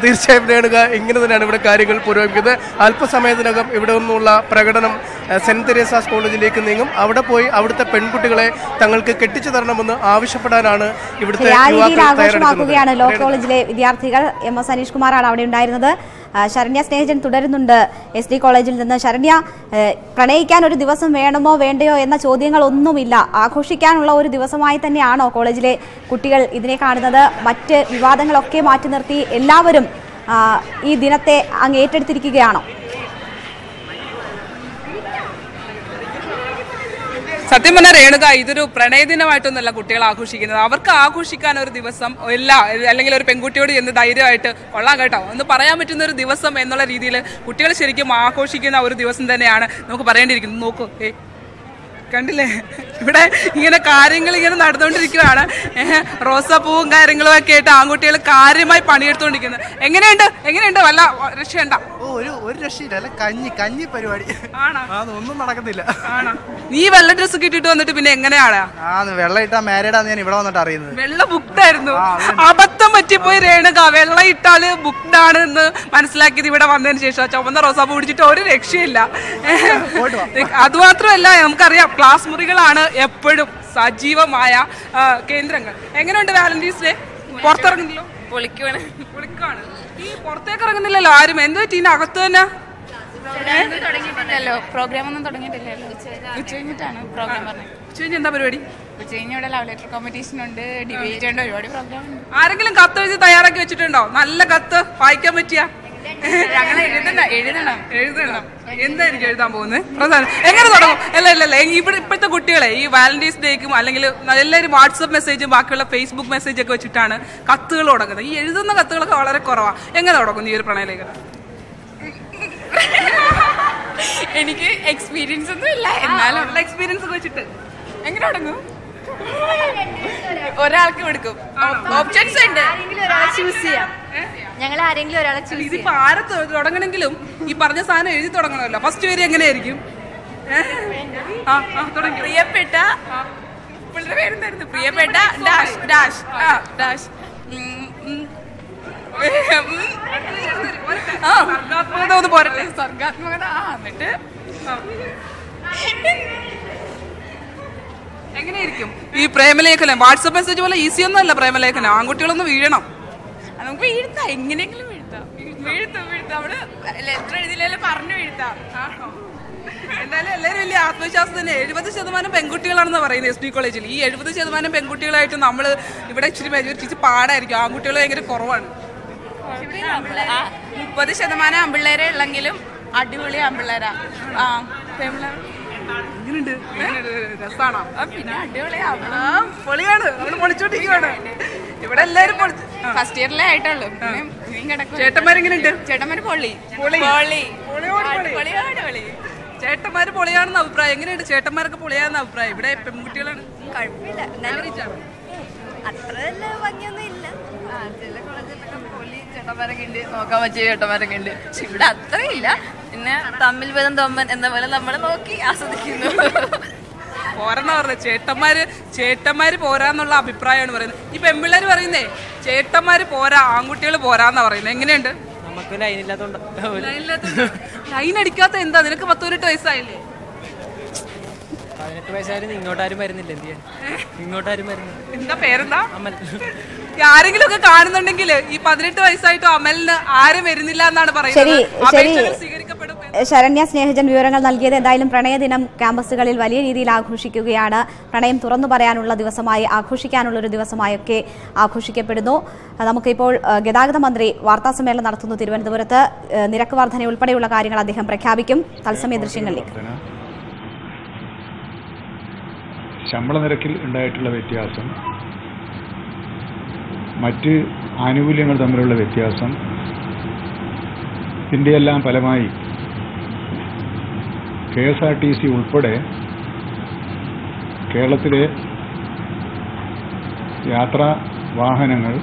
തീർച്ചയായും രേണുക, ഇങ്ങനെ തന്നെയാണ് ഇവിടെ കാര്യങ്ങൾ പുരോഗമിക്കുന്നത്. അല്പസമയത്തിനകം ഇവിടെ നിന്നുള്ള പ്രകടനം സെന്റ് തെരേസാസ് കോളേജിലേക്ക് നീങ്ങും. അവിടെ പോയി അവിടുത്തെ പെൺകുട്ടികളെ തങ്ങൾക്ക് കെട്ടിച്ചു തരണമെന്ന് ആവശ്യപ്പെടാനാണ് ഇവിടുത്തെ ആഘോഷമാക്കുകയാണ് ലോ കോളേജിലെ വിദ്യാർത്ഥികൾ. MS അനീഷ് കുമാറാണ് അവിടെ ഉണ്ടായിരുന്നത്. ശരണ്യ സ്നേഹജൻ തുടരുന്നുണ്ട് SD കോളേജിൽ നിന്ന്. ശരണ്യ, പ്രണയിക്കാൻ ഒരു ദിവസം വേണമോ വേണ്ടയോ എന്ന ചോദ്യങ്ങളൊന്നുമില്ല. ആഘോഷിക്കാനുള്ള ഒരു ദിവസമായി തന്നെയാണോ കോളേജിലെ കുട്ടികൾ ഇതിനെ കാണുന്നത്? മറ്റ് വിവാദങ്ങളൊക്കെ മാറ്റി നിർത്തി എല്ലാവരും ഈ ദിനത്തെ അങ്ങ് ഏറ്റെടുത്തിരിക്കുകയാണോ? സത്യം പറഞ്ഞ രേണുക, ഇതൊരു പ്രണയദിനമായിട്ടൊന്നുമല്ല കുട്ടികൾ ആഘോഷിക്കുന്നത്. അവർക്ക് ആഘോഷിക്കാൻ ഒരു ദിവസം അല്ലെങ്കിൽ ഒരു പെൺകുട്ടിയോട് എന്ന് ധൈര്യമായിട്ട് കൊള്ളാം കേട്ടോ എന്ന് പറയാൻ പറ്റുന്ന ഒരു ദിവസം എന്നുള്ള രീതിയിൽ കുട്ടികൾ ശരിക്കും ആഘോഷിക്കുന്ന ഒരു ദിവസം തന്നെയാണ് നമുക്ക് പറയേണ്ടിയിരിക്കുന്നത്. നോക്കൂ, കണ്ടില്ലേ ഇവിടെ ഇങ്ങനെ കാര്യങ്ങൾ ഇങ്ങനെ നടന്നുകൊണ്ടിരിക്കുകയാണ്. റോസാപ്പൂവും കാര്യങ്ങളും ഒക്കെ ആയിട്ട് ആൺകുട്ടികൾ കാര്യമായി പണിയെടുത്തുകൊണ്ടിരിക്കുന്നത്. എങ്ങനെയുണ്ട് വല്ല രക്ഷയുണ്ട? ഒരു രക്ഷയില്ല. അല്ല കഞ്ഞി പരിപാടി ഒന്നും നടക്കുന്നില്ല. നീ വെള്ള ഡ്രസ് ഇട്ടിട്ട് വന്നിട്ട് പിന്നെ എങ്ങനെയാണ്? വെള്ളം ഇട്ടാ മാരീഡാന്ന് ഞാൻ ഇവിടെ വന്നിട്ട് അറിയുന്നത്. വെള്ള ബുക്ക്ഡായിരുന്നു. അബദ്ധം പറ്റിപ്പോയി രേണുക. വെള്ളം ഇട്ടാല് ബുക്ക്ഡാണ് എന്ന് മനസ്സിലാക്കിയത് ഇവിടെ വന്നതിന് ശേഷം. ചുവന്ന റോസാപ്പൂ പിടിച്ചിട്ട് ഒരു രക്ഷയില്ല. അതുമാത്രമല്ല, നമുക്കറിയാം ക്ലാസ് മുറികളാണ് എപ്പോഴും സജീവമായ കേന്ദ്രങ്ങൾ. എങ്ങനെയുണ്ട് വാലന്റൈൻസ് ഡേ? പുറത്തിറങ്ങുന്നില്ലോ? പൊളിക്കാണ്. ഈ പുറത്തേക്ക് ഇറങ്ങുന്നില്ലല്ലോ ആരും. എന്ത് പറ്റി അകത്ത് തന്നെ? പ്രോഗ്രാം ഒന്നും തുടങ്ങിയിട്ടില്ലല്ലോ. ഉച്ച കഴിഞ്ഞിട്ടാണ് പ്രോഗ്രാം പറഞ്ഞത്. ഉച്ച കഴിഞ്ഞ് എന്താ പരിപാടി? ഉച്ച കഴിഞ്ഞ് ഇവിടെ ലവ് ലെറ്റർ കോമ്പറ്റീഷൻ ഉണ്ട്, ഡിബേറ്റ് ഉണ്ട്, ഒരുപാട് പ്രോഗ്രാം ഉണ്ട്. ആരെങ്കിലും കത്ത് എഴുതി തയ്യാറാക്കി വെച്ചിട്ടുണ്ടോ? നല്ല കത്ത് വായിക്കാൻ പറ്റിയ? എഴുതണം. എന്തായിരിക്കും എഴുതാൻ പോകുന്നത്? പ്രധാനം എങ്ങനെ തുടങ്ങും? അല്ല ഇപ്പോഴത്തെ കുട്ടികളെ ഈ വാലന്റൈൻസ് ഡേക്കും അല്ലെങ്കിൽ എല്ലാവരും വാട്സപ്പ് മെസ്സേജും ബാക്കിയുള്ള ഫേസ്ബുക്ക് മെസ്സേജ് ഒക്കെ വെച്ചിട്ടാണ് കത്തുകൾ തുടങ്ങുന്നത്. ഈ എഴുതുന്ന കത്തുകളൊക്കെ വളരെ കുറവാണ്. എങ്ങനെ തുടങ്ങുന്നു ഈ ഒരു പ്രണയലേഖനം? എനിക്ക് എക്സ്പീരിയൻസ് ഒന്നും ഇല്ല, എന്നാലും എക്സ്പീരിയൻസ് ഒക്കെ വെച്ചിട്ട് എങ്ങനെ തുടങ്ങും? ഒരാൾക്ക് കൊടുക്കും. ഓപ്ഷൻസ് ഉണ്ട്. ചൂസ് ചെയ്യാം. ഞങ്ങൾ ആരെങ്കിലും ഒരാളെ ചൂസ് ചെയ്യാം. ഇതിപ്പോ ആരെ തുടങ്ങണമെങ്കിലും ഈ പറഞ്ഞ സാധനം എഴുതി തുടങ്ങണമല്ലോ. ഫസ്റ്റ് പേര് എങ്ങനെയായിരിക്കും? പ്രിയപ്പെട്ട പുള്ളിയുടെ പേരെന്തായിരുന്നു? പ്രിയപ്പെട്ട ഡാഷ് ഡാഷ് ഡാഷ് സർഗാത്മകത. എന്നിട്ട് എങ്ങനെയായിരിക്കും ഈ പ്രേമലേഖനം? വാട്സപ്പ് മെസ്സേജ് പോലെ ഈസി ഒന്നും അല്ല പ്രേമലേഖനം. ആൺകുട്ടികളൊന്നും വീഴണം. നമുക്ക് വീഴ്ത്താം, എങ്ങനെയെങ്കിലും വീഴ്ത്താം. നമ്മള് ലെറ്റർ എഴുതിയില്ലല്ലോ, പറഞ്ഞു വീഴ്ത്താം. എന്തായാലും എല്ലാവരും വലിയ ആത്മവിശ്വാസം തന്നെ. 70% പെൺകുട്ടികളാണെന്ന് പറയുന്നത് SD കോളേജിൽ. ഈ 70% പെൺകുട്ടികളായിട്ട് നമ്മൾ ഇവിടെ ഇച്ചിരി മെജോറിറ്റി പാടായിരിക്കും. ആൺകുട്ടികൾ ഭയങ്കര കുറവാണ്. 30% ആൺപിള്ളേരെ ഉള്ളെങ്കിലും അടിപൊളി ആൺപിള്ളേരാ. രസാണോ? പിന്നെ അടിപൊളി പൊളിയാണ്. നമ്മള് പൊളിച്ചോണ്ടിരിക്കുവാണ് ഇവിടെ എല്ലാരും. ഫസ്റ്റ് ഇയറിലേ ആയിട്ടുള്ളൂ. ചേട്ടന്മാരെങ്ങനെയുണ്ട്? ചേട്ടന്മാര് പൊളി. ചേട്ടന്മാര് പൊളിയാണെന്ന് അഭിപ്രായം. എങ്ങനെയുണ്ട്? ചേട്ടന്മാരൊക്കെ പൊളിയാണെന്ന് അഭിപ്രായം. ഇവിടെ പെൺകുട്ടികളാണ്. കുഴപ്പമില്ല, അത്ര ഭംഗിയൊന്നും ഇല്ല. ചില കോളേജിലൊക്കെ പൊളി ചേട്ടന്മാരൊക്കെ ഉണ്ട്, നോക്കാൻ പറ്റിയ ചേട്ടന്മാരൊക്കെ ഉണ്ട്. പക്ഷെ ഇവിടെ അത്രയില്ല. പിന്നെ തമ്മിൽ ഭേദം തൊമ്മൻ എന്ന പോലെ നമ്മളെ നോക്കി ആസ്വദിക്കുന്നു. പോരെന്നാ പറഞ്ഞത്. ചേട്ടന്മാര് പോരാന്നുള്ള അഭിപ്രായമാണ് പറയുന്നത്. ഈ പെൺപിള്ളേര് പറയുന്നേ ചേട്ടന്മാര് പോരാ, ആൺകുട്ടികൾ പോരാന്നാ പറയുന്നത്. എങ്ങനെയുണ്ട്? നമുക്ക് ലൈനില്ലാത്തോണ്ട്. ലൈൻ അടിക്കാത്ത എന്താ? നിനക്ക് 18 വയസ്സായില്ലേ? 18 വയസ്സായാലും ഇങ്ങോട്ടാരും വരുന്നില്ല. എന്ത് ചെയ്യാൻ? ഇങ്ങോട്ടാരും വരുന്നില്ല. എന്താ പേരെന്താ? അമൽ. ആരെങ്കിലും ഒക്കെ കാണുന്നുണ്ടെങ്കിൽ ഈ 18 വയസ്സായിട്ടും അമലിന് ആരും വരുന്നില്ല എന്നാണ് പറയുന്നത്. ശരണ്യ സ്നേഹജൻ വിവരങ്ങൾ നൽകിയത്. എന്തായാലും പ്രണയദിനം ക്യാമ്പസുകളിൽ വലിയ രീതിയിൽ ആഘോഷിക്കുകയാണ്. പ്രണയം തുറന്നു പറയാനുള്ള ദിവസമായി, ആഘോഷിക്കാനുള്ള ഒരു ദിവസമായൊക്കെ ആഘോഷിക്കപ്പെടുന്നു. നമുക്കിപ്പോൾ ഗതാഗത മന്ത്രി വാർത്താസമ്മേളനം നടത്തുന്നു തിരുവനന്തപുരത്ത്. നിരക്ക് വർധന ഉൾപ്പെടെയുള്ള കാര്യങ്ങൾ അദ്ദേഹം പ്രഖ്യാപിക്കും. തത്സമയ ദൃശ്യങ്ങളിലേക്ക്. ശമ്പള നിരക്കിൽ ഉണ്ടായിട്ടുള്ള വ്യത്യാസം, മറ്റ് ആനുകൂല്യങ്ങൾ തമ്മിലുള്ള വ്യത്യാസം, ഇതിൻ്റെയെല്ലാം ഫലമായി KSRTC ഉൾപ്പെടെ കേരളത്തിലെ യാത്രാ വാഹനങ്ങൾ,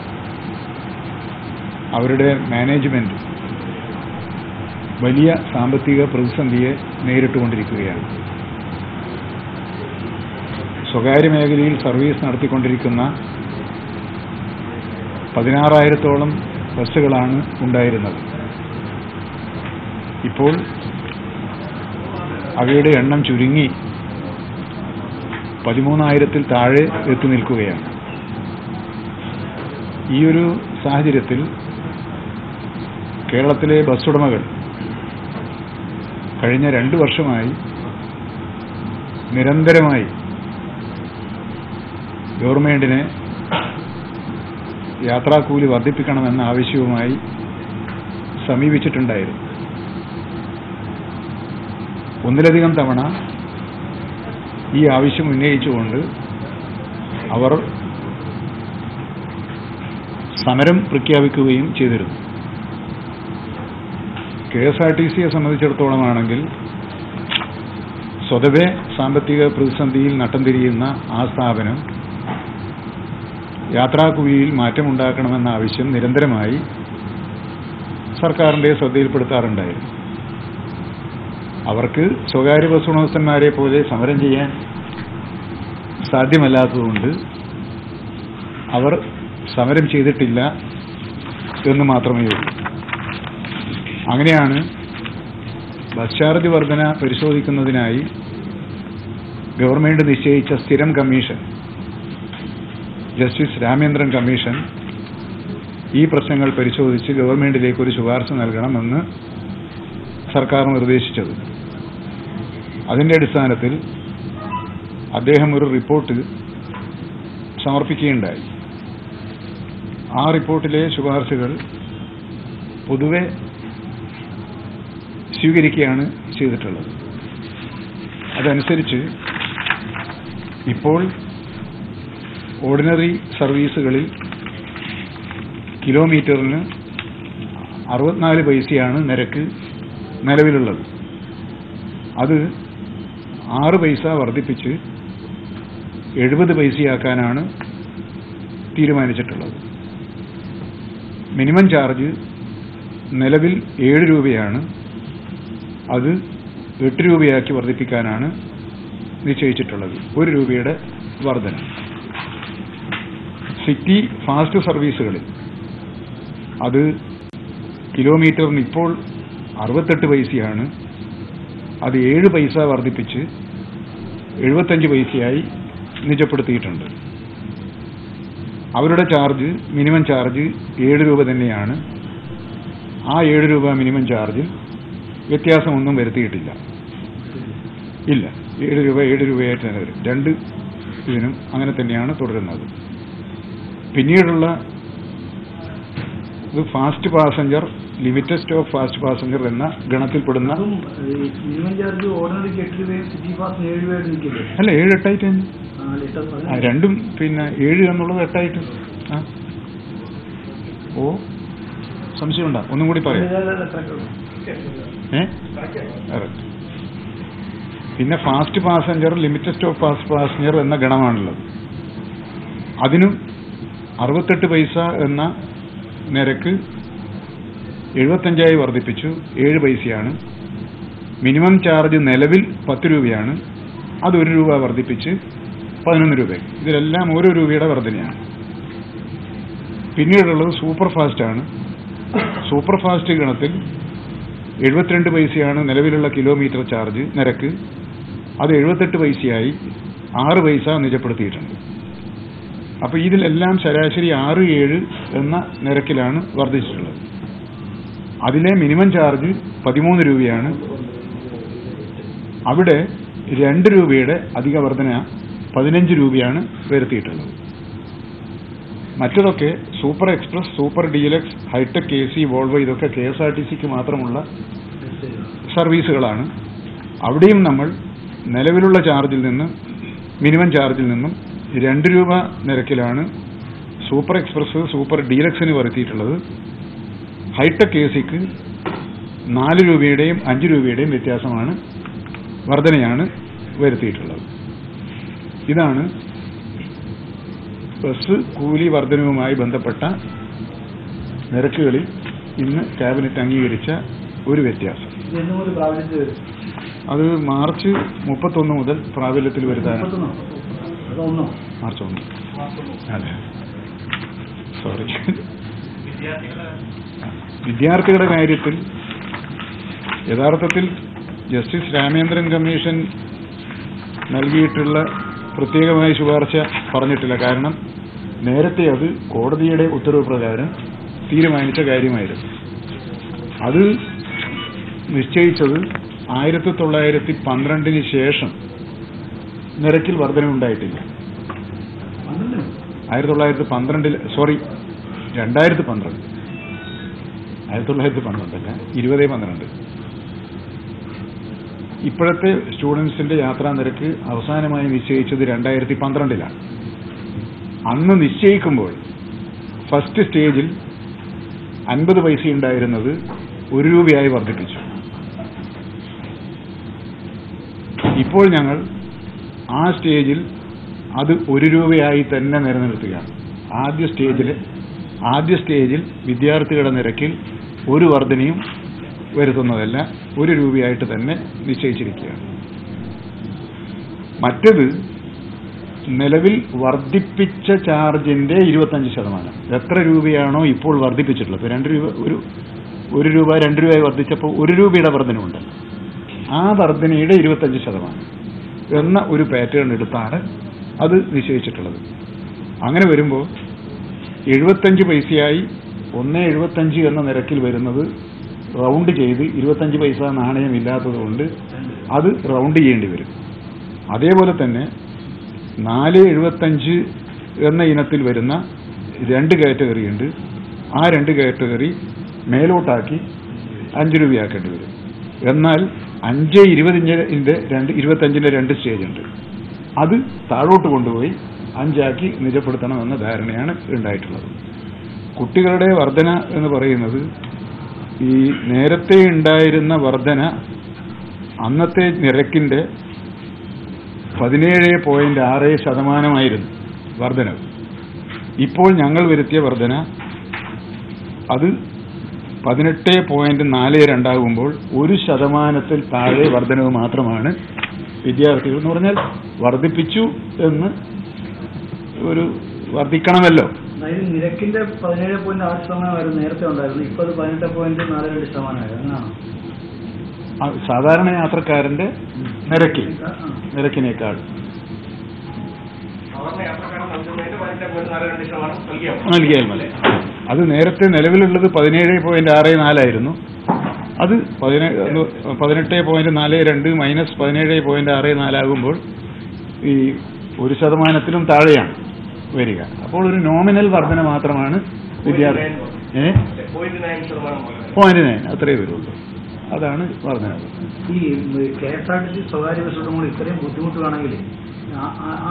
അവരുടെ മാനേജ്മെൻറ്റ് വലിയ സാമ്പത്തിക പ്രതിസന്ധിയെ നേരിട്ടുകൊണ്ടിരിക്കുകയാണ്. സ്വകാര്യ മേഖലയിൽ സർവീസ് നടത്തിക്കൊണ്ടിരിക്കുന്ന 16,000-ഓളം ബസ്സുകളാണ് ഉണ്ടായിരുന്നത്. ഇപ്പോൾ അവയുടെ എണ്ണം ചുരുങ്ങി 13,000-ൽ താഴെ എത്തി നിൽക്കുകയാണ്. ഈയൊരു സാഹചര്യത്തിൽ കേരളത്തിലെ ബസ് ഉടമകൾ കഴിഞ്ഞ 2 വർഷമായി നിരന്തരമായി ഗവൺമെന്റിനെ യാത്രാക്കൂലി വർദ്ധിപ്പിക്കണമെന്ന ആവശ്യവുമായി സമീപിച്ചിട്ടുണ്ടായിരുന്നു. ഒന്നിലധികം തവണ ഈ ആവശ്യം ഉന്നയിച്ചുകൊണ്ട് അവർ സമരം പ്രഖ്യാപിക്കുകയും ചെയ്തിരുന്നു. KSRTCയെ സംബന്ധിച്ചിടത്തോളമാണെങ്കിൽ സ്വതവേ സാമ്പത്തിക പ്രതിസന്ധിയിൽ നട്ടം തിരിയുന്ന ആ സ്ഥാപനം യാത്രാക്കൂലിയിൽ മാറ്റമുണ്ടാക്കണമെന്ന ആവശ്യം നിരന്തരമായി സർക്കാരിൻ്റെ ശ്രദ്ധയിൽപ്പെടുത്താറുണ്ടായിരുന്നു. അവർക്ക് സ്വകാര്യ ബസ് ഉടമസ്ഥന്മാരെ പോലെ സമരം ചെയ്യാൻ സാധ്യമല്ലാത്തതുകൊണ്ട് അവർ സമരം ചെയ്തിട്ടില്ല എന്ന് മാത്രമേ ഉള്ളൂ. അങ്ങനെയാണ് ബസ് ചാർജ് വർധന പരിശോധിക്കുന്നതിനായി ഗവൺമെന്റ് നിശ്ചയിച്ച സ്ഥിരം കമ്മീഷൻ, ജസ്റ്റിസ് രാമേന്ദ്രൻ കമ്മീഷൻ, ഈ പ്രശ്നങ്ങൾ പരിശോധിച്ച് ഗവൺമെന്റിലേക്ക് ഒരു ശുപാർശ നൽകണമെന്ന് സർക്കാർ നിർദ്ദേശിച്ചത്. അതിന്റെ അടിസ്ഥാനത്തിൽ അദ്ദേഹം ഒരു റിപ്പോർട്ട് സമർപ്പിക്കുകയുണ്ടായി. ആ റിപ്പോർട്ടിലെ ശുപാർശകൾ പൊതുവെ സ്വീകരിക്കുകയാണ് ചെയ്തിട്ടുള്ളത്. അതനുസരിച്ച് ഇപ്പോൾ ഓർഡിനറി സർവീസുകളിൽ കിലോമീറ്ററിന് 64 പൈസയാണ് നിരക്ക് നിലവിലുള്ളത്. അത് 6 പൈസ വർദ്ധിപ്പിച്ച് 70 പൈസയാക്കാനാണ് തീരുമാനിച്ചിട്ടുള്ളത്. മിനിമം ചാർജ് നിലവിൽ 7 രൂപയാണ്, അത് 8 രൂപയാക്കി വർദ്ധിപ്പിക്കാനാണ് നിശ്ചയിച്ചിട്ടുള്ളത്. 1 രൂപയുടെ വർധന. സിറ്റി ഫാസ്റ്റ് സർവീസുകളിൽ അത് കിലോമീറ്ററിന് ഇപ്പോൾ 68 പൈസയാണ്, അത് 7 പൈസ വർദ്ധിപ്പിച്ച് 75 പൈസയായി നിജപ്പെടുത്തിയിട്ടുണ്ട്. അവരുടെ ചാർജ്, മിനിമം ചാർജ് 7 രൂപ തന്നെയാണ്. ആ 7 രൂപ മിനിമം ചാർജിൽ വ്യത്യാസമൊന്നും വരുത്തിയിട്ടില്ല. ഇല്ല, 7 രൂപ 7 രൂപയായിട്ട് തന്നെ വരും. രണ്ട് ഇതിനും അങ്ങനെ തന്നെയാണ് തുടരുന്നത്. പിന്നീടുള്ള ഇത് fast passenger, limited stop fast passenger എന്ന ഗണത്തിൽപ്പെടുന്ന അല്ല 7 8 രണ്ടും പിന്നെ 7 എന്നുള്ളത് 8 ഓ സംശയമുണ്ടോ? ഒന്നും കൂടി പറയാം. പിന്നെ fast passenger, limited stop fast passenger എന്ന ഗണമാണുള്ളത്. അതിനും 68 പൈസ എന്ന നിരക്ക് 75 വർദ്ധിപ്പിച്ചു, 7 പൈസയാണ്. മിനിമം ചാർജ് നിലവിൽ 10 രൂപയാണ്, അത് 1 രൂപ വർദ്ധിപ്പിച്ച് 11 രൂപ. ഇതിലെല്ലാം 1 രൂപയുടെ വർധനയാണ്. പിന്നീടുള്ളത് സൂപ്പർ ഫാസ്റ്റാണ്. സൂപ്പർ ഫാസ്റ്റ് ഗണത്തിൽ 72 പൈസയാണ് നിലവിലുള്ള കിലോമീറ്റർ ചാർജ് നിരക്ക്, അത് 78 പൈസയായി 6 പൈസ നിജപ്പെടുത്തിയിട്ടുണ്ട്. അപ്പോൾ ഇതിലെല്ലാം ശരാശരി 6-7 എന്ന നിരക്കിലാണ് വർദ്ധിച്ചിട്ടുള്ളത്. അതിലെ മിനിമം ചാർജ് 13 രൂപയാണ്. അവിടെ 2 രൂപയുടെ അധിക വർധന 15 രൂപയാണ് വരുത്തിയിട്ടുള്ളത്. മറ്റതൊക്കെ super express, super deluxe, high tech, AC, Volvo, ഇതൊക്കെ KSRTCക്ക് മാത്രമുള്ള സർവീസുകളാണ്. അവിടെയും നമ്മൾ നിലവിലുള്ള ചാർജിൽ നിന്ന്, മിനിമം ചാർജിൽ നിന്നും 2 രൂപ നിരക്കിലാണ് സൂപ്പർ എക്സ്പ്രസ്, സൂപ്പർ ഡീലക്സിന് വരുത്തിയിട്ടുള്ളത്. ഹൈടെക് ACക്ക് 4 രൂപയുടെയും 5 രൂപയുടെയും വ്യത്യാസമാണ്, വർധനയാണ് വരുത്തിയിട്ടുള്ളത്. ഇതാണ് ബസ് കൂലി വർധനവുമായി ബന്ധപ്പെട്ട നിരക്കുകളിൽ ഇന്ന് ക്യാബിനറ്റ് അംഗീകരിച്ച ഒരു വ്യത്യാസം. അത് മാർച്ച് 31 മുതൽ പ്രാബല്യത്തിൽ വരുത്താനാണ്. മാർച്ച് 1. അതെ, സോറി. വിദ്യാർത്ഥികളുടെ കാര്യത്തിൽ യഥാർത്ഥത്തിൽ ജസ്റ്റിസ് രാമേന്ദ്രൻ കമ്മീഷൻ നൽകിയിട്ടുള്ള പ്രത്യേകമായ ശുപാർശ പറഞ്ഞിട്ടില്ല. കാരണം നേരത്തെ അത് കോടതിയുടെ ഉത്തരവ് പ്രകാരം തീരുമാനിച്ച കാര്യമായിരുന്നു. അത് നിശ്ചയിച്ചത് 1912 ശേഷം നിരക്കിൽ വർധനവുണ്ടായിട്ടില്ല. 1912 സോറി 2012, 1912 അല്ല, 2012. ഇപ്പോഴത്തെ സ്റ്റുഡൻസിന്റെ യാത്രാ നിരക്ക് അവസാനമായി നിശ്ചയിച്ചത് 2012-ലാണ്. അന്ന് നിശ്ചയിക്കുമ്പോൾ ഫസ്റ്റ് സ്റ്റേജിൽ 50 പൈസ ഉണ്ടായിരുന്നത് 1 രൂപയായി വർദ്ധിപ്പിച്ചു. ഇപ്പോൾ ഞങ്ങൾ ആ സ്റ്റേജിൽ അത് 1 രൂപയായി തന്നെ നിലനിർത്തുകയാണ്. ആദ്യ സ്റ്റേജിൽ വിദ്യാർത്ഥികളുടെ നിരക്കിൽ ഒരു വർധനയും വരുത്തുന്നതല്ല, 1 രൂപയായിട്ട് തന്നെ നിശ്ചയിച്ചിരിക്കുകയാണ്. മറ്റത് നിലവിൽ വർദ്ധിപ്പിച്ച ചാർജിന്റെ 25%. എത്ര രൂപയാണോ ഇപ്പോൾ വർദ്ധിപ്പിച്ചിട്ടുള്ളത്, 2 രൂപ 1 രൂപ 2 രൂപയായി വർദ്ധിച്ചപ്പോൾ 1 രൂപയുടെ വർധനമുണ്ട്. ആ വർധനയുടെ 25% എന്ന ഒരു പാറ്റേൺ എടുത്താണ് അത് നിശ്ചയിച്ചിട്ടുള്ളത്. അങ്ങനെ വരുമ്പോൾ 75 പൈസയായി 1.75 എന്ന നിരക്കിൽ വരുന്നത് റൗണ്ട് ചെയ്ത് 25 പൈസ നാണയമില്ലാത്തത് കൊണ്ട് അത് റൗണ്ട് ചെയ്യേണ്ടി വരും. അതേപോലെ തന്നെ 4.75 എന്ന ഇനത്തിൽ വരുന്ന 2 കാറ്റഗറി ഉണ്ട്. ആ 2 കാറ്റഗറി മേലോട്ടാക്കി 5 രൂപയാക്കേണ്ടി വരും. എന്നാൽ 5.20 25ന്റെ 2 സ്റ്റേജ് ഉണ്ട്. അത് താഴോട്ട് കൊണ്ടുപോയി 5 ആക്കി നിജപ്പെടുത്തണമെന്ന ധാരണയാണ് ഉണ്ടായിട്ടുള്ളത്. കുട്ടികളുടെ വർധന എന്ന് പറയുന്നത് ഈ നേരത്തെ ഉണ്ടായിരുന്ന വർധന അന്നത്തെ നിരക്കിന്റെ 17.6% വർധനവ്. ഇപ്പോൾ ഞങ്ങൾ വരുത്തിയ വർധന അത് 18.42 ആകുമ്പോൾ 1% താഴെ വർധനവ് മാത്രമാണ് വിദ്യാർത്ഥികൾ എന്ന് പറഞ്ഞാൽ വർദ്ധിപ്പിച്ചു എന്ന് ഒരു വർദ്ധിക്കണമല്ലോ. നിരക്കിന്റെ 17.6% നേരത്തെ ഉണ്ടായിരുന്നു, ഇപ്പോൾ 18.42%. സാധാരണ യാത്രക്കാരന്റെ നിരക്കിനേക്കാൾ നൽകിയാൽ മതി. അത് നേരത്തെ നിലവിലുള്ളത് 17.64 ആയിരുന്നു. അത് 18.42 മൈനസ് 17.64 ആകുമ്പോൾ ഈ 1%-ത്തിലും താഴെയാണ് വരിക. അപ്പോൾ ഒരു നോമിനൽ വർധന മാത്രമാണ് വിദ്യാർത്ഥി 0.9 അത്രയേ വരുള്ളൂ. അതാണ് വർധന. ഈ KSRTC സ്വകാര്യ ബസ്സുകൾ നമ്മൾ ഇത്രയും ബുദ്ധിമുട്ടുകയാണെങ്കിൽ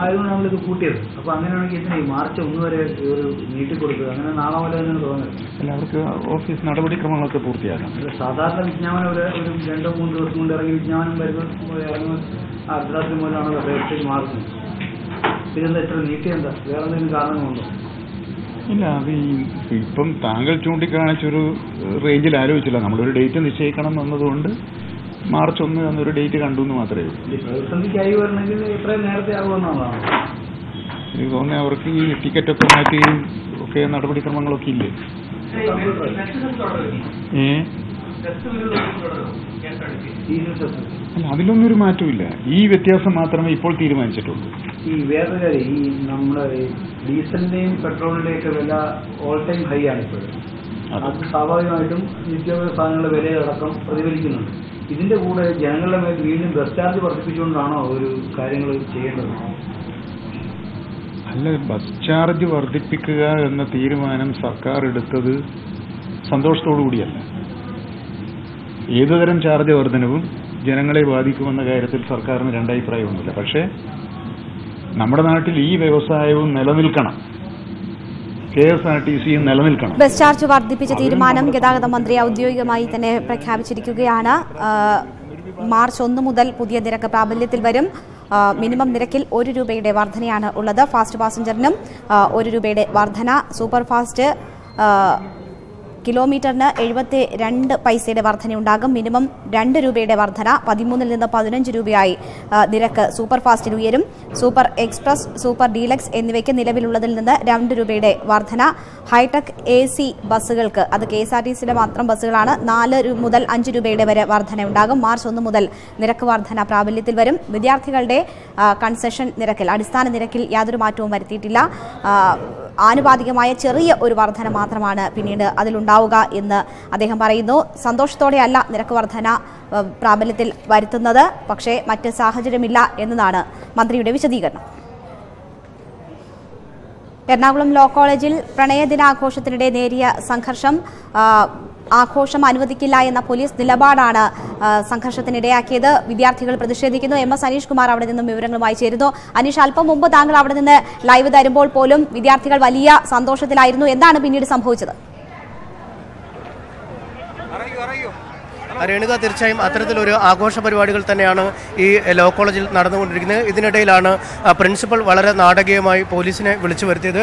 ആയതുകൊണ്ടാണ് ഇത് കൂട്ടിയത്. അപ്പൊ അങ്ങനെയാണെങ്കിൽ ഇതിന് മാർച്ച് 1 വരെ ഒരു നീട്ടിക്കൊടുക്കുക, അങ്ങനെ നാളാമല്ലോ എന്ന് തോന്നുന്നത്. അല്ല, അവർക്ക് ഓഫീസ് നടപടിക്രമങ്ങളൊക്കെ പൂർത്തിയാക്കാം. സാധാരണ വിജ്ഞാപനം ഒരു 2-3 ദിവസം കൊണ്ട് ഇറങ്ങി വിജ്ഞാപനം ഇറങ്ങുന്ന അർദ്ധരാത്രി മൂലമാണ് വെബ്സൈറ്റ് മാറുന്നത്. ഇതെന്താ ഇത്ര നീട്ടിയെന്താ? വേറെ എന്തെങ്കിലും കാരണങ്ങളുണ്ടോ? ഇല്ല, അത് ഇപ്പം താങ്കൾ ചൂണ്ടിക്കാണിച്ചൊരു റേഞ്ചിൽ ആലോചിച്ചില്ല. നമ്മളൊരു ഡേറ്റ് നിശ്ചയിക്കണം എന്നതുകൊണ്ട് മാർച്ച് 1 എന്നൊരു ഡേറ്റ് കണ്ടു എന്ന് മാത്രമേ ഉള്ളൂ. പ്രതിസന്ധിക്കായി വരണമെങ്കിൽ ഇത്രയും നേരത്തെ ആകുമെന്നാണ് എനിക്ക് തോന്നുന്നത്. അവർക്ക് ഈ ടിക്കറ്റൊക്കെ മാറ്റി ഒക്കെ നടപടിക്രമങ്ങളൊക്കെ ഇല്ലേ? അല്ല, അതിലൊന്നും ഒരു മാറ്റമില്ല. ഈ വ്യത്യാസം മാത്രമേ ഇപ്പോൾ തീരുമാനിച്ചിട്ടുള്ളൂ. ഈ വേറെ കാര്യം, ഈ നമ്മുടെ ഡീസലിന്റെയും പെട്രോളിന്റെയും ഒക്കെ വില ഓൾ ടൈം ഹൈ ആണ് ഇപ്പോഴും. അത് സ്വാഭാവികമായിട്ടും നിത്യോപയോഗ സാധനങ്ങളുടെ വിലയടക്കം പ്രതിഫലിക്കുന്നുണ്ട്. ഇതിന്റെ കൂടെ ജനങ്ങളുടെ മേൽ വീണ്ടും ബസ് ചാർജ് വർദ്ധിപ്പിച്ചുകൊണ്ടാണോ ഒരു കാര്യങ്ങൾ ചെയ്യേണ്ടത്? അല്ല, ബസ് ചാർജ് വർദ്ധിപ്പിക്കുക എന്ന തീരുമാനം സർക്കാർ എടുത്തത് സന്തോഷത്തോടു കൂടിയല്ല. ഏതുതരം ചാർജ് വർധനവും ജനങ്ങളെ ബാധിക്കുമെന്ന കാര്യത്തിൽ സർക്കാരിന് രണ്ടഭിപ്രായമൊന്നുമില്ല. പക്ഷേ നമ്മുടെ നാട്ടിൽ ഈ വ്യവസായവും നിലനിൽക്കണം, KSRTC നിലനിൽക്കണം. ബസ് ചാർജ് വർദ്ധിപ്പിച്ച തീരുമാനം ഗതാഗത മന്ത്രി ഔദ്യോഗികമായി തന്നെ പ്രഖ്യാപിച്ചിരിക്കുകയാണ്. മാർച്ച് 1 മുതൽ പുതിയ നിരക്ക് പ്രാബല്യത്തിൽ വരും. മിനിമം നിരക്കിൽ 1 രൂപയുടെ വർധനയാണ് ഉള്ളത്. ഫാസ്റ്റ് പാസഞ്ചറിനും 1 രൂപയുടെ വർധന. സൂപ്പർ ഫാസ്റ്റ് കിലോമീറ്ററിന് 72 പൈസയുടെ വർധനയുണ്ടാകും. മിനിമം 2 രൂപയുടെ വർധന. 13 നിന്ന് 15 രൂപയായി നിരക്ക് സൂപ്പർ ഫാസ്റ്റിന് ഉയരും. സൂപ്പർ എക്സ്പ്രസ്, സൂപ്പർ ഡീലക്സ് എന്നിവയ്ക്ക് നിലവിലുള്ളതിൽ നിന്ന് 2 രൂപയുടെ വർധന. ഹൈടെക് AC ബസ്സുകൾക്ക്, അത് KSRTCയുടെ മാത്രം ബസ്സുകളാണ്, 4 മുതൽ 5 രൂപയുടെ വരെ വർധനയുണ്ടാകും. മാർച്ച് 1 മുതൽ നിരക്ക് വർധന പ്രാബല്യത്തിൽ വരും. വിദ്യാർത്ഥികളുടെ കൺസെഷൻ നിരക്കിൽ, അടിസ്ഥാന നിരക്കിൽ യാതൊരു മാറ്റവും വരുത്തിയിട്ടില്ല. ആനുപാതികമായ ചെറിയ ഒരു വർധന മാത്രമാണ് പിന്നീട് അതിലുണ്ടാവുക എന്ന് അദ്ദേഹം പറയുന്നു. സന്തോഷത്തോടെയല്ല നിരക്ക് വർധന പ്രാബല്യത്തിൽ വരുത്തുന്നത്, പക്ഷേ മറ്റ് സാഹചര്യമില്ല എന്നതാണ് മന്ത്രിയുടെ വിശദീകരണം. എറണാകുളം ലോ കോളേജിൽ പ്രണയദിനാഘോഷത്തിനിടെ നേരിയ സംഘർഷം. ആഘോഷം അനുവദിക്കില്ല എന്ന പോലീസ് നിലപാടാണ് സംഘർഷത്തിനിടയാക്കിയത്. വിദ്യാർത്ഥികൾ പ്രതിഷേധിക്കുന്നു. MS അനീഷ് കുമാർ അവിടെ നിന്നും വിവരങ്ങളുമായി ചേരുന്നു. അനീഷ്, അല്പം മുമ്പ് താങ്കൾ അവിടെ നിന്ന് ലൈവ് തരുമ്പോൾ പോലും വിദ്യാർത്ഥികൾ വലിയ സന്തോഷത്തിലായിരുന്നു. എന്താണ് പിന്നീട് സംഭവിച്ചത്? രേണുക, തീർച്ചയായും അത്തരത്തിലൊരു ആഘോഷ പരിപാടികൾ തന്നെയാണ് ഈ ലോ കോളേജിൽ നടന്നുകൊണ്ടിരിക്കുന്നത്. ഇതിനിടയിലാണ് പ്രിൻസിപ്പൽ വളരെ നാടകീയമായി പോലീസിനെ വിളിച്ചു വരുത്തിയത്.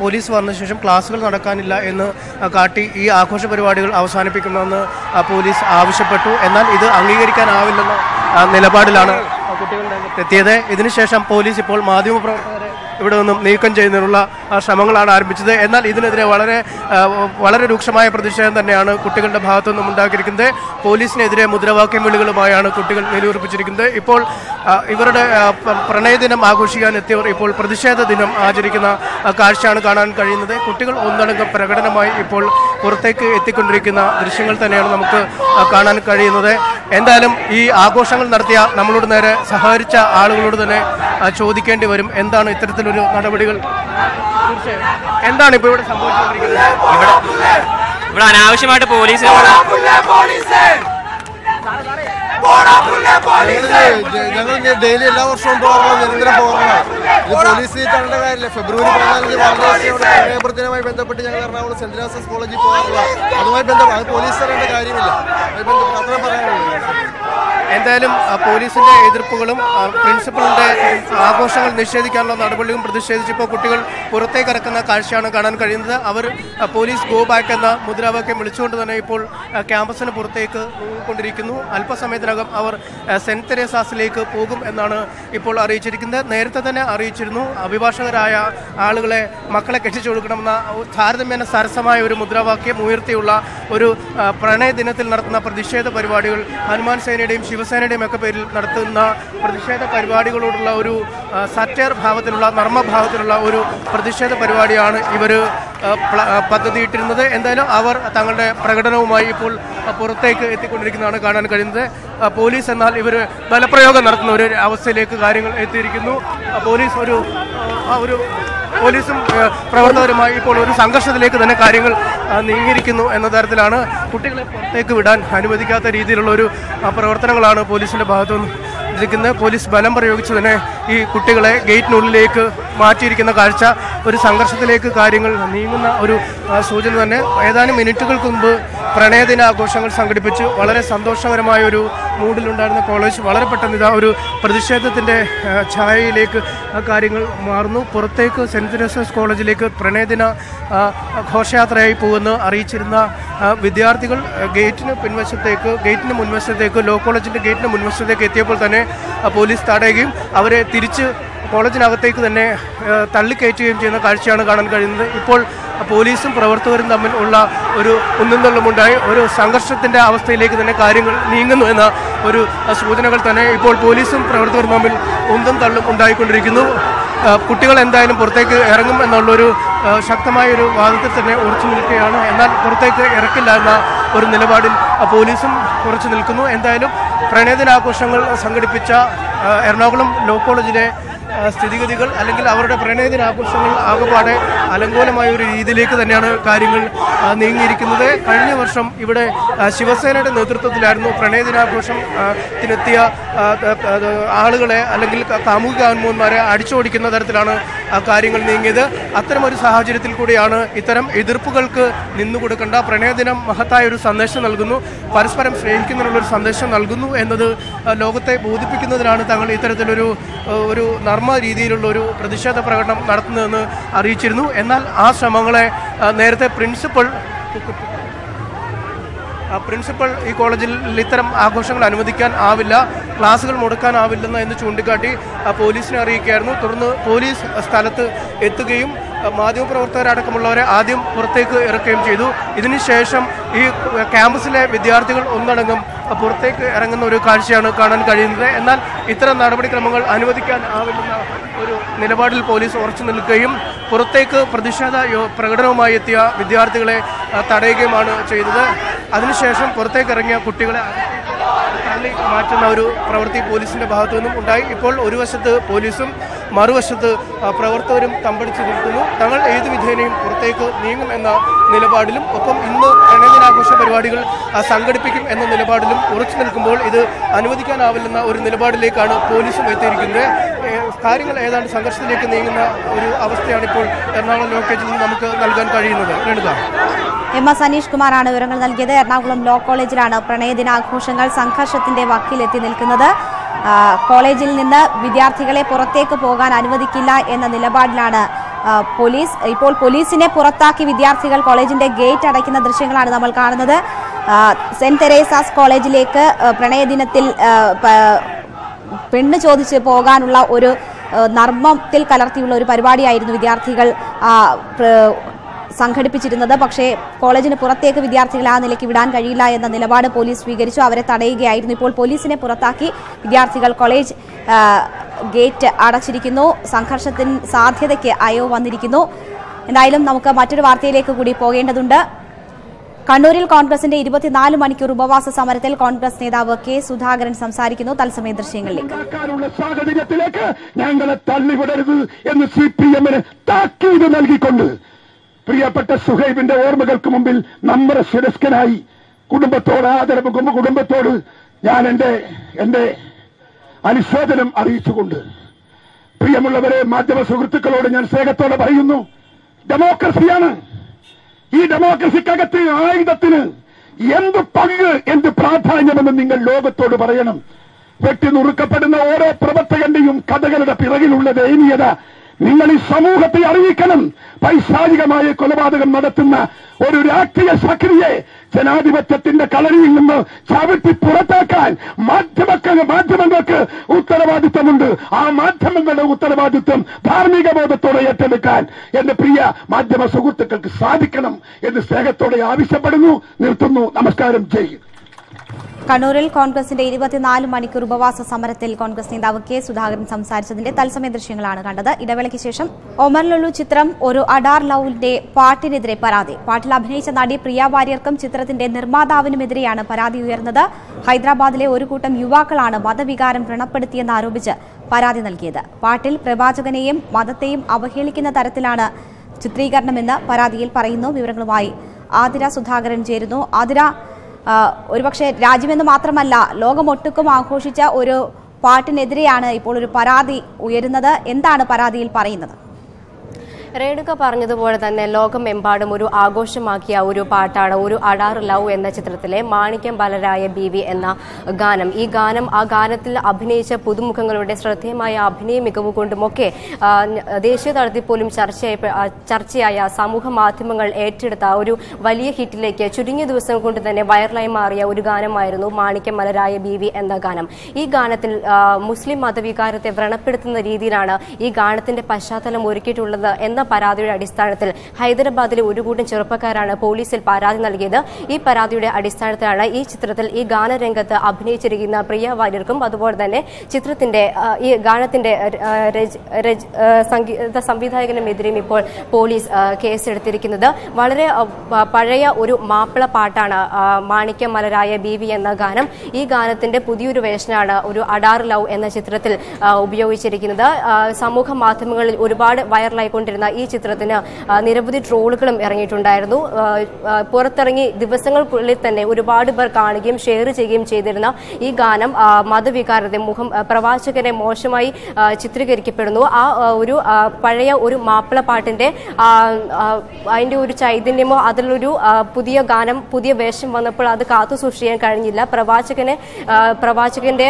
പോലീസ് വന്ന ശേഷം ക്ലാസുകൾ നടക്കാനില്ല എന്ന് കാട്ടി ഈ ആഘോഷ പരിപാടികൾ അവസാനിപ്പിക്കണമെന്ന് പോലീസ് ആവശ്യപ്പെട്ടു. എന്നാൽ ഇത് അംഗീകരിക്കാനാവില്ലെന്ന നിലപാടിലാണ് കുട്ടികളുടെ എത്തിയത്. ഇതിനുശേഷം പോലീസ് ഇപ്പോൾ മാധ്യമപ്രവർത്തകരെ ഇവിടെ നിന്നും നീക്കം ചെയ്യുന്നതിനുള്ള ശ്രമങ്ങളാണ് ആരംഭിച്ചത്. എന്നാൽ ഇതിനെതിരെ വളരെ രൂക്ഷമായ പ്രതിഷേധം തന്നെയാണ് കുട്ടികളുടെ ഭാഗത്തു നിന്നും ഉണ്ടാക്കിയിരിക്കുന്നത്. പോലീസിനെതിരെ മുദ്രാവാക്യം വിളികളുമായാണ് കുട്ടികൾ നിലയുറപ്പിച്ചിരിക്കുന്നത്. ഇപ്പോൾ ഇവരുടെ പ്രണയദിനം ആഘോഷിക്കാൻ എത്തിയവർ ഇപ്പോൾ പ്രതിഷേധ ദിനം ആചരിക്കുന്ന കാഴ്ചയാണ് കാണാൻ കഴിയുന്നത്. കുട്ടികൾ ഒന്നടങ്കം പ്രകടനമായി ഇപ്പോൾ പുറത്തേക്ക് എത്തിക്കൊണ്ടിരിക്കുന്ന ദൃശ്യങ്ങൾ തന്നെയാണ് നമുക്ക് കാണാൻ കഴിയുന്നത്. എന്തായാലും ഈ ആഘോഷങ്ങൾ നടത്തിയ നമ്മളോട് നേരെ സഹകരിച്ച ആളുകളോട് തന്നെ ചോദിക്കേണ്ടി വരും, എന്താണ് ഇത്തരത്തിലൊരു നടപടികൾ, എന്താണ് ഇപ്പോൾ ഇവിടെ സംഭവിച്ചുകൊണ്ടിരിക്കുന്നത്? ഇവിടെ അനാവശ്യമായിട്ട് പോലീസിനെ ഞങ്ങൾ ഡെയിലി എല്ലാ വർഷവും പോകാറുള്ള നിരന്തരം പോകാറുള്ള പോലീസ് തരേണ്ട കാര്യമില്ല. ഫെബ്രുവരി 14 പ്രണയപ്രചനവുമായി ബന്ധപ്പെട്ട് ഞങ്ങൾ എറണാകുളം സെന്റ് ജോസഫ് കോളേജിൽ പോകാറുള്ള അതുമായി ബന്ധപ്പെട്ട് പോലീസ് തരേണ്ട കാര്യമില്ല. അത്രയും പറയാനുള്ളത്. എന്തായാലും പോലീസിന്റെ എതിർപ്പുകളും പ്രിൻസിപ്പലിന്റെ ആഘോഷങ്ങൾ നിഷേധിക്കാനുള്ള നടപടികളും പ്രതിഷേധിച്ച് ഇപ്പോൾ കുട്ടികൾ പുറത്തേക്ക് ഇറക്കുന്ന കാഴ്ചയാണ് കാണാൻ കഴിയുന്നത്. അവർ പോലീസ് ഗോ ബാക്ക് എന്ന മുദ്രാവാക്യം വിളിച്ചുകൊണ്ട് തന്നെ ഇപ്പോൾ ക്യാമ്പസിന് പുറത്തേക്ക് കൊണ്ടിരിക്കുന്നു. അല്പസമയത്തിനകം അവർ സെന്റ് തെരേസാസിലേക്ക് പോകും എന്നാണ് ഇപ്പോൾ അറിയിച്ചിരിക്കുന്നത്. നേരത്തെ തന്നെ അറിയിച്ചിരുന്നു, അഭിഭാഷകരായ ആളുകളെ മക്കളെ കെട്ടിച്ചു കൊടുക്കണമെന്ന താരതമ്യേന സരസമായ ഒരു മുദ്രാവാക്യം ഉയർത്തിയുള്ള ഒരു പ്രണയ ദിനത്തിൽ നടത്തുന്ന പ്രതിഷേധ പരിപാടികൾ ഹനുമാൻ സേനയുടെയും ശിവസേനയുടെയും ഒക്കെ പേരിൽ നടത്തുന്ന പ്രതിഷേധ പരിപാടികളോടുള്ള ഒരു സറ്റയർ ഭാവത്തിലുള്ള നർമ്മഭാവത്തിലുള്ള ഒരു പ്രതിഷേധ പരിപാടിയാണ് ഇവർ പദ്ധതിയിട്ടിരുന്നത്. എന്തായാലും അവർ തങ്ങളുടെ പ്രകടനവുമായി ഇപ്പോൾ പുറത്തേക്ക് എത്തിക്കൊണ്ടിരിക്കുന്നതാണ് കാണാൻ കഴിയുന്നത്. പോലീസ് എന്നാൽ ഇവർ ബലപ്രയോഗം നടത്തുന്ന ഒരു അവസ്ഥയിലേക്ക് കാര്യങ്ങൾ എത്തിയിരിക്കുന്നു. പോലീസും പ്രവർത്തകരുമായി ഇപ്പോൾ ഒരു സംഘർഷത്തിലേക്ക് തന്നെ കാര്യങ്ങൾ നീങ്ങിയിരിക്കുന്നു എന്ന തരത്തിലാണ്. കുട്ടികളെ പുറത്തേക്ക് വിടാൻ അനുവദിക്കാത്ത രീതിയിലുള്ള ഒരു പ്രവർത്തനങ്ങളാണ് പോലീസിന്റെ ഭാഗത്തുനിന്ന് ഇരിക്കുന്നത്. പോലീസ് ബലം പ്രയോഗിച്ച് തന്നെ ഈ കുട്ടികളെ ഗേറ്റിനുള്ളിലേക്ക് മാറ്റിയിരിക്കുന്ന കാഴ്ച ഒരു സംഘർഷത്തിലേക്ക് കാര്യങ്ങൾ നീങ്ങുന്ന ഒരു സൂചന തന്നെ. ഏതാനും മിനിറ്റുകൾക്ക് മുമ്പ് പ്രണയദിനാഘോഷങ്ങൾ സംഘടിപ്പിച്ച് വളരെ സന്തോഷകരമായ ഒരു മൂഡിലുണ്ടായിരുന്ന കോളേജ് വളരെ പെട്ടെന്ന് ഇതാ ഒരു പ്രതിഷേധത്തിൻ്റെ ഛായയിലേക്ക് കാര്യങ്ങൾ മാറുന്നു. പുറത്തേക്ക് സെൻറ്റ് തെരേസാസ് കോളേജിലേക്ക് പ്രണയദിന ഘോഷയാത്രയായി പോകുമെന്ന് അറിയിച്ചിരുന്ന വിദ്യാർത്ഥികൾ ഗേറ്റിന് മുൻവശത്തേക്ക് ലോ കോളേജിൻ്റെ ഗേറ്റിന് മുൻവശത്തേക്ക് എത്തിയപ്പോൾ തന്നെ പോലീസ് തടയുകയും അവരെ തിരിച്ച് കോളേജിനകത്തേക്ക് തന്നെ തള്ളിക്കയറ്റുകയും ചെയ്യുന്ന കാഴ്ചയാണ് കാണാൻ കഴിയുന്നത്. ഇപ്പോൾ പോലീസും പ്രവർത്തകരും തമ്മിൽ ഉള്ള ഒരു ഉന്തും തള്ളുമുണ്ടായി ഒരു സംഘർഷത്തിൻ്റെ അവസ്ഥയിലേക്ക് തന്നെ കാര്യങ്ങൾ നീങ്ങുന്നു എന്ന ഒരു സൂചനകൾ തന്നെ ഇപ്പോൾ പോലീസും പ്രവർത്തകരും തമ്മിൽ ഉന്തും തള്ളും ഉണ്ടായിക്കൊണ്ടിരിക്കുന്നു. കുട്ടികൾ എന്തായാലും പുറത്തേക്ക് ഇറങ്ങും എന്നുള്ളൊരു ശക്തമായൊരു വാദത്തിൽ തന്നെ ഉറച്ചു നിൽക്കുകയാണ്. എന്നാൽ പുറത്തേക്ക് ഇറക്കില്ല എന്ന ഒരു നിലപാടിൽ പോലീസും ഉറച്ചു നിൽക്കുന്നു. എന്തായാലും പ്രണയദിനാഘോഷങ്ങൾ സംഘടിപ്പിച്ച എറണാകുളം ലോ കോളേജിലെ സ്ഥിതിഗതികൾ അല്ലെങ്കിൽ അവരുടെ പ്രണയദിനാഘോഷങ്ങൾ ആകെപ്പാടെ അലങ്കോലമായ ഒരു രീതിയിലേക്ക് തന്നെയാണ് കാര്യങ്ങൾ നീങ്ങിയിരിക്കുന്നത്. കഴിഞ്ഞ വർഷം ഇവിടെ ശിവസേനയുടെ നേതൃത്വത്തിലായിരുന്നു പ്രണയദിനാഘോഷത്തിനെത്തിയ ആളുകളെ അല്ലെങ്കിൽ കാമുകികാന്മാരെ അടിച്ചോടിക്കുന്ന തരത്തിലാണ് കാര്യങ്ങൾ നീങ്ങിയത്. അത്തരമൊരു സാഹചര്യത്തിൽ കൂടിയാണ് ഇത്തരം എതിർപ്പുകൾക്ക് നിന്നുകൊടുക്കേണ്ട പ്രണയദിനം മഹത്തായ ഒരു സന്ദേശം നൽകുന്നു, പരസ്പരം സ്നേഹിക്കുന്നതിനുള്ളൊരു സന്ദേശം നൽകുന്നു എന്നത് ലോകത്തെ ബോധിപ്പിക്കുന്നതിനാണ് തങ്ങൾ ഇത്തരത്തിലൊരു നർമ്മ രീതിയിലുള്ള ഒരു പ്രതിഷേധ പ്രകടനം നടത്തുന്നതെന്ന് അറിയിച്ചിരുന്നു. എന്നാൽ ആ ശ്രമങ്ങളെ നേരത്തെ പ്രിൻസിപ്പൽ ഈ കോളേജിൽ ഇത്തരം ആഘോഷങ്ങൾ അനുവദിക്കാൻ ആവില്ല, ക്ലാസുകൾ മുടക്കാനാവില്ലെന്ന് എന്ന് ചൂണ്ടിക്കാട്ടി പോലീസിനെ അറിയിക്കുകയായിരുന്നു. തുടർന്ന് പോലീസ് സ്ഥലത്ത് എത്തുകയും മാധ്യമപ്രവർത്തകരടക്കമുള്ളവരെ ആദ്യം പുറത്തേക്ക് ഇറക്കുകയും ചെയ്തു. ഇതിനുശേഷം ഈ ക്യാമ്പസിലെ വിദ്യാർത്ഥികൾ ഒന്നടങ്കം പുറത്തേക്ക് ഇറങ്ങുന്ന ഒരു കാഴ്ചയാണ് കാണാൻ കഴിയുന്നത്. എന്നാൽ ഇത്തരം നടപടിക്രമങ്ങൾ അനുവദിക്കാൻ ആവില്ലെന്ന ഒരു നിലപാടിൽ പോലീസ് ഉറച്ചു നിൽക്കുകയും പുറത്തേക്ക് പ്രതിഷേധ പ്രകടനവുമായി എത്തിയ വിദ്യാർത്ഥികളെ തടയുകയുമാണ് ചെയ്തത്. അതിനുശേഷം പുറത്തേക്ക് ഇറങ്ങിയ കുട്ടികളെ തള്ളി മാറ്റുന്ന ഒരു പ്രവൃത്തി പോലീസിന്റെ ഭാഗത്തു നിന്നും ഉണ്ടായി. ഇപ്പോൾ ഒരു വശത്ത് പോലീസും മറുവശത്ത് പ്രവർത്തകരും തമ്പടിച്ചു നിൽക്കുന്നു. തങ്ങൾ ഏത് വിധേനയും പുറത്തേക്ക് നീങ്ങും എന്ന നിലപാടിലും ഒപ്പം ഇന്ന് പ്രണയദിനാഘോഷ പരിപാടികൾ സംഘടിപ്പിക്കും എന്ന നിലപാടിലും ഉറച്ചു നിൽക്കുമ്പോൾ ഇത് അനുവദിക്കാനാവില്ലെന്ന ഒരു നിലപാടിലേക്കാണ് പോലീസും എത്തിയിരിക്കുന്നത്. കാര്യങ്ങൾ ഏതാണ്ട് സംഘർഷത്തിലേക്ക് നീങ്ങുന്ന ഒരു അവസ്ഥയാണ് ഇപ്പോൾ എറണാകുളം ലോ കോളേജിൽ നിന്ന് നമുക്ക് നൽകാൻ കഴിയുന്നത്. MS അനീഷ് കുമാറാണ് വിവരങ്ങൾ നൽകിയത്. എറണാകുളം ലോ കോളേജിലാണ് പ്രണയദിനാഘോഷങ്ങൾ സംഘർഷത്തിന്റെ വക്കിലെത്തി നിൽക്കുന്നത്. കോളേജിൽ നിന്ന് വിദ്യാർത്ഥികളെ പുറത്തേക്ക് പോകാൻ അനുവദിക്കില്ല എന്ന നിലപാടിലാണ് പോലീസ്. ഇപ്പോൾ പോലീസിനെ പുറത്താക്കി വിദ്യാർത്ഥികൾ കോളേജിന്റെ ഗേറ്റ് അടയ്ക്കുന്ന ദൃശ്യങ്ങളാണ് നമ്മൾ കാണുന്നത്. സെന്റ് തെരേസാസ് കോളേജിലേക്ക് പ്രണയദിനത്തിൽ പെണ്ണ് ചോദിച്ച് പോകാനുള്ള ഒരു നർമ്മത്തിൽ കലർത്തിയുള്ള ഒരു പരിപാടിയായിരുന്നു വിദ്യാർത്ഥികൾ സംഘടിപ്പിച്ചിരുന്നത്. പക്ഷേ കോളേജിന് പുറത്തേക്ക് വിദ്യാർത്ഥികളെ ആ നിലയ്ക്ക് വിടാൻ കഴിയില്ല എന്ന നിലപാട് പോലീസ് സ്വീകരിച്ചു. അവരെ തടയുകയായിരുന്നു. ഇപ്പോൾ പോലീസിനെ പുറത്താക്കി വിദ്യാർത്ഥികൾ കോളേജ് ഗേറ്റ് അടച്ചിരിക്കുന്നു. സംഘർഷത്തിന് സാധ്യതയ്ക്ക് അയവ് വന്നിരിക്കുന്നു. എന്തായാലും നമുക്ക് മറ്റൊരു വാർത്തയിലേക്ക് കൂടി പോകേണ്ടതുണ്ട്. കണ്ണൂരിൽ കോൺഗ്രസിന്റെ 24 മണിക്കൂർ ഉപവാസ സമരത്തിൽ കോൺഗ്രസ് നേതാവ് കെ സുധാകരൻ സംസാരിക്കുന്നു. തത്സമയ ദൃശ്യങ്ങളിലേക്ക്. സാഹചര്യത്തിലേക്ക് ഞങ്ങളെ തള്ളിവിടരുത് എന്ന് CPM-ന് താക്കീത് നൽകിക്കൊണ്ട് പ്രിയപ്പെട്ട സുഹൈബിന്റെ ഓർമ്മകൾക്ക് മുമ്പിൽ നമ്മുടെ ശിരസ്കനായി കുടുംബത്തോട് ആദരവ് കുടുംബത്തോട് ഞാൻ എന്റെ അനുശോചനം അറിയിച്ചുകൊണ്ട് പ്രിയമുള്ളവരെ മാധ്യമ സുഹൃത്തുക്കളോട് ഞാൻ സ്നേഹത്തോടെ പറയുന്നു, ഡെമോക്രസിയാണ്. ഈ ഡെമോക്രസിക്കകത്ത് ആയുധത്തിന് എന്ത് പങ്ക്, എന്ത് പ്രാധാന്യമെന്ന് നിങ്ങൾ ലോകത്തോട് പറയണം. വെട്ടിനുറുക്കപ്പെടുന്ന ഓരോ പ്രവർത്തകന്റെയും കഥകളുടെ പിറകിലുള്ള ദയനീയത നിങ്ങൾ ഈ സമൂഹത്തെ അറിയിക്കണം. പൈശാചികമായ കൊലപാതകം നടത്തുന്ന ഒരു രാഷ്ട്രീയ ശക്തിയെ ജനാധിപത്യത്തിന്റെ കളരിയിൽ നിന്ന് ചവിട്ടി പുറത്താക്കാൻ മാധ്യമങ്ങൾക്ക് ഉത്തരവാദിത്വമുണ്ട്. ആ മാധ്യമങ്ങളുടെ ഉത്തരവാദിത്വം ധാർമ്മിക ബോധത്തോടെ ഏറ്റെടുക്കാൻ എന്റെ പ്രിയ മാധ്യമ സുഹൃത്തുക്കൾക്ക് സാധിക്കണം എന്ന് സ്നേഹത്തോടെ ആവശ്യപ്പെടുന്നു. നിർത്തുന്നു. നമസ്കാരം. ജയ്. കണ്ണൂരിൽ കോൺഗ്രസിന്റെ 24 മണിക്കൂർ ഉപവാസ സമരത്തിൽ കോൺഗ്രസ് നേതാവ് കെ സുധാകരൻ സംസാരിച്ചതിന്റെ തത്സമയ ദൃശ്യങ്ങളാണ് കണ്ടത്. ഇടവേളയ്ക്ക് ശേഷം ഒമർ ലുലു ചിത്രം ഒരു അഡാർ ലൌവിന്റെ പാട്ടിനെതിരെ പരാതി. പാട്ടിൽ അഭിനയിച്ച നടി പ്രിയ വാര്യർക്കും ചിത്രത്തിന്റെ നിർമ്മാതാവിനുമെതിരെയാണ് പരാതി ഉയർന്നത്. ഹൈദരാബാദിലെ ഒരു കൂട്ടം യുവാക്കളാണ് മതവികാരം വ്രണപ്പെടുത്തിയെന്ന് ആരോപിച്ച് പരാതി നൽകിയത്. പാട്ടിൽ പ്രവാചകനെയും മതത്തെയും അവഹേളിക്കുന്ന തരത്തിലാണ് ചിത്രീകരണമെന്ന് പരാതിയിൽ പറയുന്നു. വിവരങ്ങളുമായി ആതിര സുധാകരൻ ചേരുന്നു. ആതിര, ഒരുപക്ഷെ രാജ്യമെന്ന് മാത്രമല്ല ലോകമൊട്ടുക്കും ആഘോഷിച്ച ഒരു പാട്ടിനെതിരെയാണ് ഇപ്പോൾ ഒരു പരാതി ഉയരുന്നത്. എന്താണ് പരാതിയിൽ പറയുന്നത്? രേണുക പറഞ്ഞതുപോലെ തന്നെ ലോകമെമ്പാടും ഒരു ആഘോഷമാക്കിയ ഒരു പാട്ടാണ് ഒരു അഡാർ ലവ് എന്ന ചിത്രത്തിലെ മാണിക്യം ബലരായ ബീവി എന്ന ഗാനം. ഈ ഗാനം, ആ ഗാനത്തിൽ അഭിനയിച്ച പുതുമുഖങ്ങളുടെ ശ്രദ്ധേയമായ അഭിനയ മികവ് കൊണ്ടുമൊക്കെ ദേശീയ തലത്തിൽ പോലും ചർച്ചയായ സമൂഹ മാധ്യമങ്ങൾ ഏറ്റെടുത്ത ഒരു വലിയ ഹിറ്റിലേക്ക് ചുരുങ്ങിയ ദിവസം കൊണ്ട് തന്നെ വൈറലായി മാറിയ ഒരു ഗാനമായിരുന്നു മാണിക്യം ബലരായ ബീവി എന്ന ഗാനം. ഈ ഗാനത്തിൽ മുസ്ലിം മതവികാരത്തെ വ്രണപ്പെടുത്തുന്ന രീതിയിലാണ് ഈ ഗാനത്തിന്റെ പശ്ചാത്തലം ഒരുക്കിയിട്ടുള്ളത് എന്ന പരാതിയുടെ അടിസ്ഥാനത്തിൽ ഹൈദരാബാദിലെ ഒരു കൂട്ടം ചെറുപ്പക്കാരാണ് പോലീസിൽ പരാതി നൽകിയത്. ഈ പരാതിയുടെ അടിസ്ഥാനത്തിലാണ് ഈ ചിത്രത്തിൽ ഈ ഗാനരംഗത്ത് അഭിനയിച്ചിരിക്കുന്ന പ്രിയ വാര്യർക്കും അതുപോലെ തന്നെ ചിത്രത്തിന്റെ ഈ ഗാനത്തിന്റെ സംഗീത സംവിധായകനുമെതിരെയും ഇപ്പോൾ പോലീസ് കേസെടുത്തിരിക്കുന്നത്. വളരെ പഴയ ഒരു മാപ്പിള പാട്ടാണ് മാണിക്യം മലരായ ബീവി എന്ന ഗാനം. ഈ ഗാനത്തിന്റെ പുതിയൊരു വേഷനാണ് ഒരു അഡാർ ലവ് എന്ന ചിത്രത്തിൽ ഉപയോഗിച്ചിരിക്കുന്നത്. സമൂഹ മാധ്യമങ്ങളിൽ ഒരുപാട് വൈറലായിക്കൊണ്ടിരുന്ന ഈ ചിത്രത്തിന് നിരവധി ട്രോളുകളും ഇറങ്ങിയിട്ടുണ്ടായിരുന്നു. പുറത്തിറങ്ങി ദിവസങ്ങൾക്കുള്ളിൽ തന്നെ ഒരുപാട് പേർ കാണുകയും ഷെയർ ചെയ്യുകയും ചെയ്തിരുന്ന ഈ ഗാനം മതവികാരത്തെ പ്രവാചകനെ മോശമായി ചിത്രീകരിക്കപ്പെടുന്നു. ആ ഒരു പഴയ ഒരു മാപ്പിള പാട്ടിന്റെ അതിന്റെ ഒരു ചൈതന്യമോ അതിലൊരു പുതിയ ഗാനം പുതിയ വേഷം വന്നപ്പോൾ അത് കാത്തു സൂക്ഷിക്കാൻ കഴിഞ്ഞില്ല. പ്രവാചകന്റെ